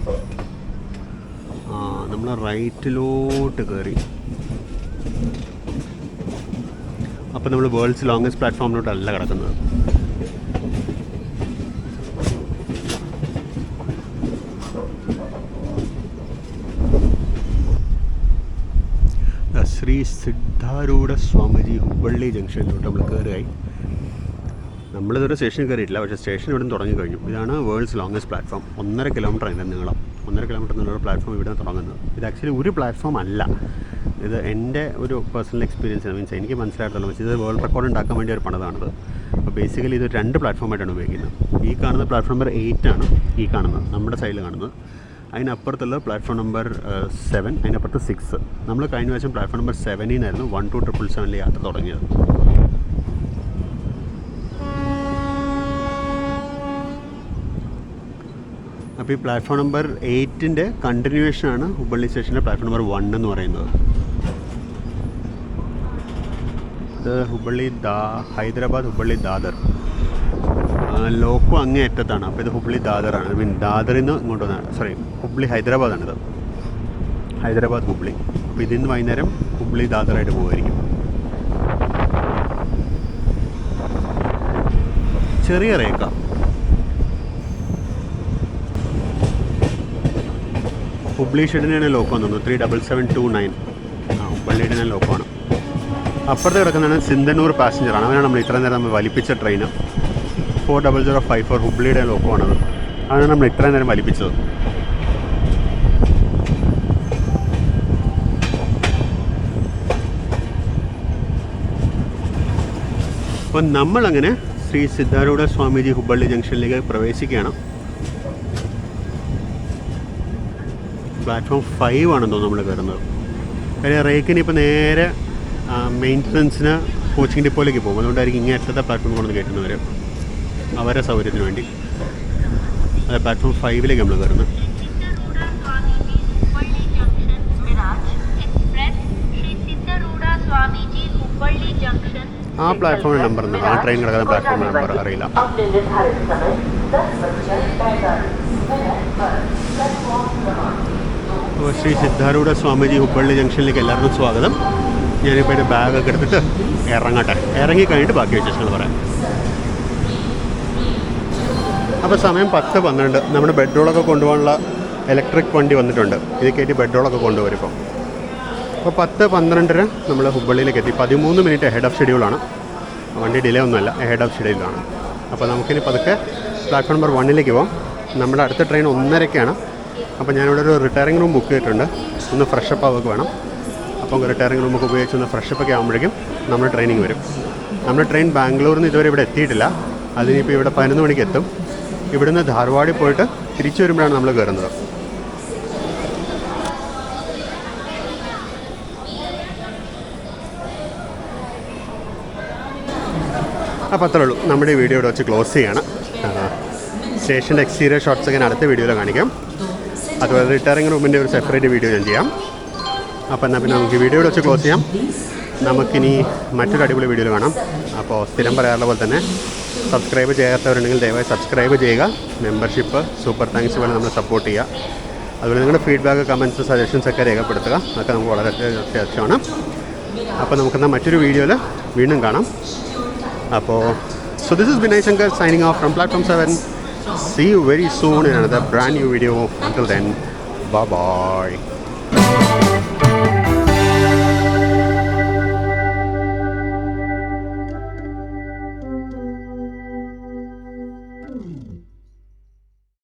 നമ്മൾ റൈറ്റിലോട്ട് കയറി. അപ്പോൾ നമ്മൾ വേൾഡ്സ് ലോങ്ങസ്റ്റ് പ്ലാറ്റ്ഫോമിലോട്ടല്ല കിടക്കുന്നത്. ശ്രീ സിദ്ധാരൂഢ സ്വാമിജി ഹുബ്ബള്ളി ജംഗ്ഷനിലോട്ട് നമ്മൾ കയറിയായി. നമ്മളിതൊരു സ്റ്റേഷനിൽ കയറിയിട്ടില്ല, പക്ഷേ സ്റ്റേഷൻ ഇവിടെ നിന്ന് തുടങ്ങി കഴിഞ്ഞു. ഇതാണ് വേൾഡ്സ് ലോങ്ങസ്റ്റ് പ്ലാറ്റ്ഫോം. 1.5 കിലോമീറ്റർ അതിൻ്റെ നീളം. 1.5 കിലോമീറ്റർ എന്നുള്ള പ്ലാറ്റ്ഫോം ഇവിടെ നിന്ന് തുടങ്ങുന്നത്. ഇത് ആക്ച്വലി ഒരു പ്ലാറ്റ്ഫോം അല്ല. ഇത് എൻ്റെ ഒരു പേഴ്സണൽ എക്സ്പീരിയൻസ് മീൻസ് എനിക്ക് മനസ്സിലായിട്ടുള്ള ഇത് വേൾഡ് റെക്കോർഡ് ഉണ്ടാക്കാൻ വേണ്ടി ഒരു പണിതാണിത്. അപ്പോൾ ബേസിക്കലി ഇത് 2 പ്ലാറ്റ്ഫോമായിട്ടാണ് ഉപയോഗിക്കുന്നത്. ഈ കാണുന്ന പ്ലാറ്റ്ഫോം നമ്പർ 8 ആണ്. ഈ കാണുന്നത് നമ്മുടെ സൈഡിൽ കാണുന്നത്. അതിനപ്പുറത്തുള്ള പ്ലാറ്റ്ഫോം നമ്പർ 7, അതിനപ്പുറത്ത് 6. നമ്മൾ കഴിഞ്ഞ വർഷം പ്ലാറ്റ്ഫോം നമ്പർ 7 നിന്നായിരുന്നു 12777 യാത്ര തുടങ്ങിയത്. അപ്പോൾ ഈ പ്ലാറ്റ്ഫോം നമ്പർ 8ൻ്റെ കണ്ടിന്യൂവേഷനാണ് ഹുബ്ബള്ളി സ്റ്റേഷൻ്റെ പ്ലാറ്റ്ഫോം നമ്പർ 1 എന്ന് പറയുന്നത്. ഇത് ഹൈദരാബാദ് ഹുബ്ബള്ളി ദാദർ. ലോക്കോ അങ്ങേ അറ്റത്താണ്. അപ്പോൾ ഇത് ഹുബ്ബള്ളി ദാദറാണ്. ദാദറിൽ നിന്ന് ഇങ്ങോട്ട് വന്നതാണ്. ഹുബ്ബള്ളി ഹൈദരാബാദാണിത്. ഹൈദരാബാദ് ഹുബ്ബള്ളി. അപ്പോൾ ഇതിൽ നിന്ന് വൈകുന്നേരം ഹുബ്ബള്ളി ദാദറായിട്ട് പോകുമായിരിക്കും. ചെറിയ രേഖ. ഹുബ്ബള്ളി ഷെഡിനാണ് ലോക്കോ എന്ന് തോന്നുന്നു. 37729. ഹുബ്ബള്ളിയുടെ തന്നെ ലോക്കോ ആണ്. അപ്പുറത്ത് കിടക്കുന്നതാണ് സിന്ധനൂർ പാസഞ്ചറാണ്. അവനാണ് നമ്മൾ ഇത്ര നേരം നമ്മൾ വലിപ്പിച്ച ട്രെയിന്. 40054 ഹുബ്ബള്ളിയുടെ ലോക്കോ ആണത്. അതാണ് നമ്മൾ ഇത്രയും നേരം വലിപ്പിച്ചത്. അപ്പം നമ്മളങ്ങനെ ശ്രീ സിദ്ധാരൂഢ സ്വാമിജി ഹുബ്ബള്ളി ജംഗ്ഷനിലേക്ക് പ്രവേശിക്കുകയാണ്. പ്ലാറ്റ്ഫോം 5 ആണെന്ന് തോന്നുന്നു നമ്മൾ കയറുന്നത്. കാര്യം റേക്കിന് ഇപ്പോൾ നേരെ മെയിൻ്റനൻസിന് കോച്ചിങ് ഡിപ്പോയിലേക്ക് പോകും. അതുകൊണ്ടായിരിക്കും ഇങ്ങനെ അറ്റത്തെ പ്ലാറ്റ്ഫോം കൊണ്ടു കയറ്റുന്നവർ അവരുടെ സൗകര്യത്തിന് വേണ്ടി. അതെ, പ്ലാറ്റ്ഫോം 5ലേക്ക് നമ്മൾ കയറുന്നത്. ആ പ്ലാറ്റ്ഫോമിൻ്റെ നമ്പർ എന്താണ്? ആ ട്രെയിൻ കിടക്കുന്ന പ്ലാറ്റ്ഫോമിൻ്റെ നമ്പർ അറിയില്ല. ശ്രീ സിദ്ധാരൂഢ സ്വാമിജി ഹുബ്ബള്ളി ജംഗ്ഷനിലേക്ക് എല്ലാവർക്കും സ്വാഗതം. ഞാനിപ്പോൾ എൻ്റെ ബാഗൊക്കെ എടുത്തിട്ട് ഇറങ്ങട്ടെ. ഇറങ്ങി കഴിഞ്ഞിട്ട് ബാക്കി വിശേഷങ്ങൾ പറയാം. അപ്പോൾ സമയം 10:12. നമ്മുടെ ബെഡ്റോളൊക്കെ കൊണ്ടുപോകാനുള്ള ഇലക്ട്രിക് വണ്ടി വന്നിട്ടുണ്ട്. ഇത് കയറ്റി ബെഡ്റോളൊക്കെ കൊണ്ടുവരും ഇപ്പോൾ. അപ്പോൾ 10:12 നമ്മൾ ഹുബ്ബള്ളിയിലേക്ക് എത്തി. 13 മിനിറ്റ് ഹെഡ് ഓഫ് ഷെഡ്യൂളാണ്. വണ്ടി ഡിലേ ഒന്നുമല്ല, ഹെഡ് ഓഫ് ഷെഡ്യൂളാണ്. അപ്പോൾ നമുക്കിനി പതുക്കെ പ്ലാറ്റ്ഫോം നമ്പർ 1ലേക്ക് പോകാം. നമ്മുടെ അടുത്ത ട്രെയിൻ 1:30-ക്കാണ്. അപ്പോൾ ഞാനിവിടെ ഒരു റിട്ടയറിംഗ് റൂം ബുക്ക് ചെയ്തിട്ടുണ്ട്. ഒന്ന് ഫ്രഷപ്പ് ആവുക വേണം. അപ്പം റിട്ടയറിംഗ് റൂമൊക്കെ ഉപയോഗിച്ച് ഒന്ന് ഫ്രഷപ്പൊക്കെ ആകുമ്പോഴേക്കും നമ്മൾ ട്രെയിനിങ് വരും. നമ്മുടെ ട്രെയിൻ ബാംഗ്ലൂരിൽ നിന്ന് ഇതുവരെ ഇവിടെ എത്തിയിട്ടില്ല. അതിനിപ്പോൾ ഇവിടെ 11 മണിക്ക് എത്തും. ഇവിടുന്ന് ധാർവാഡിൽ പോയിട്ട് തിരിച്ചു വരുമ്പോഴാണ് നമ്മൾ കയറുന്നത്. അപ്പോൾ അത്രേ ഉള്ളൂ. നമ്മുടെ ഈ വീഡിയോ ഇവിടെ വെച്ച് ക്ലോസ് ചെയ്യാണ്. സ്റ്റേഷൻ്റെ എക്സ്റ്റീരിയർ ഷോട്ട്സ് ഒക്കെ അടുത്ത വീഡിയോയിൽ കാണിക്കാം. അതുപോലെ റിട്ടയറിംഗ് റൂമിൻ്റെ ഒരു സെപ്പറേറ്റ് വീഡിയോ ഞാൻ ചെയ്യാം. അപ്പോൾ എന്നാൽ പിന്നെ നമുക്ക് വീഡിയോ ഇവിടെ വെച്ച് ക്ലോസ് ചെയ്യാം. നമുക്കിനി മറ്റൊരു അടിപൊളി വീഡിയോയിൽ കാണാം. അപ്പോൾ സ്ഥിരം പറയാറുള്ള പോലെ തന്നെ സബ്സ്ക്രൈബ് ചെയ്യാത്തവരുണ്ടെങ്കിൽ ദയവായി സബ്സ്ക്രൈബ് ചെയ്യുക. മെമ്പർഷിപ്പ്, സൂപ്പർ താങ്ക്സ് പോലെ നമ്മൾ സപ്പോർട്ട് ചെയ്യുക. അതുപോലെ നിങ്ങളുടെ ഫീഡ്ബാക്ക്, കമൻറ്റ്സ്, സജഷൻസ് ഒക്കെ രേഖപ്പെടുത്തുക. അതൊക്കെ നമുക്ക് വളരെ അത്യാവശ്യമാണ്. അപ്പോൾ നമുക്കെന്നാൽ മറ്റൊരു വീഡിയോയിൽ വീണ്ടും കാണാം. അപ്പോൾ so this is Vinay Shankar signing off from Platform 7. See you very soon in another brand new video. Until then, bye bye. പോകുന്നത്.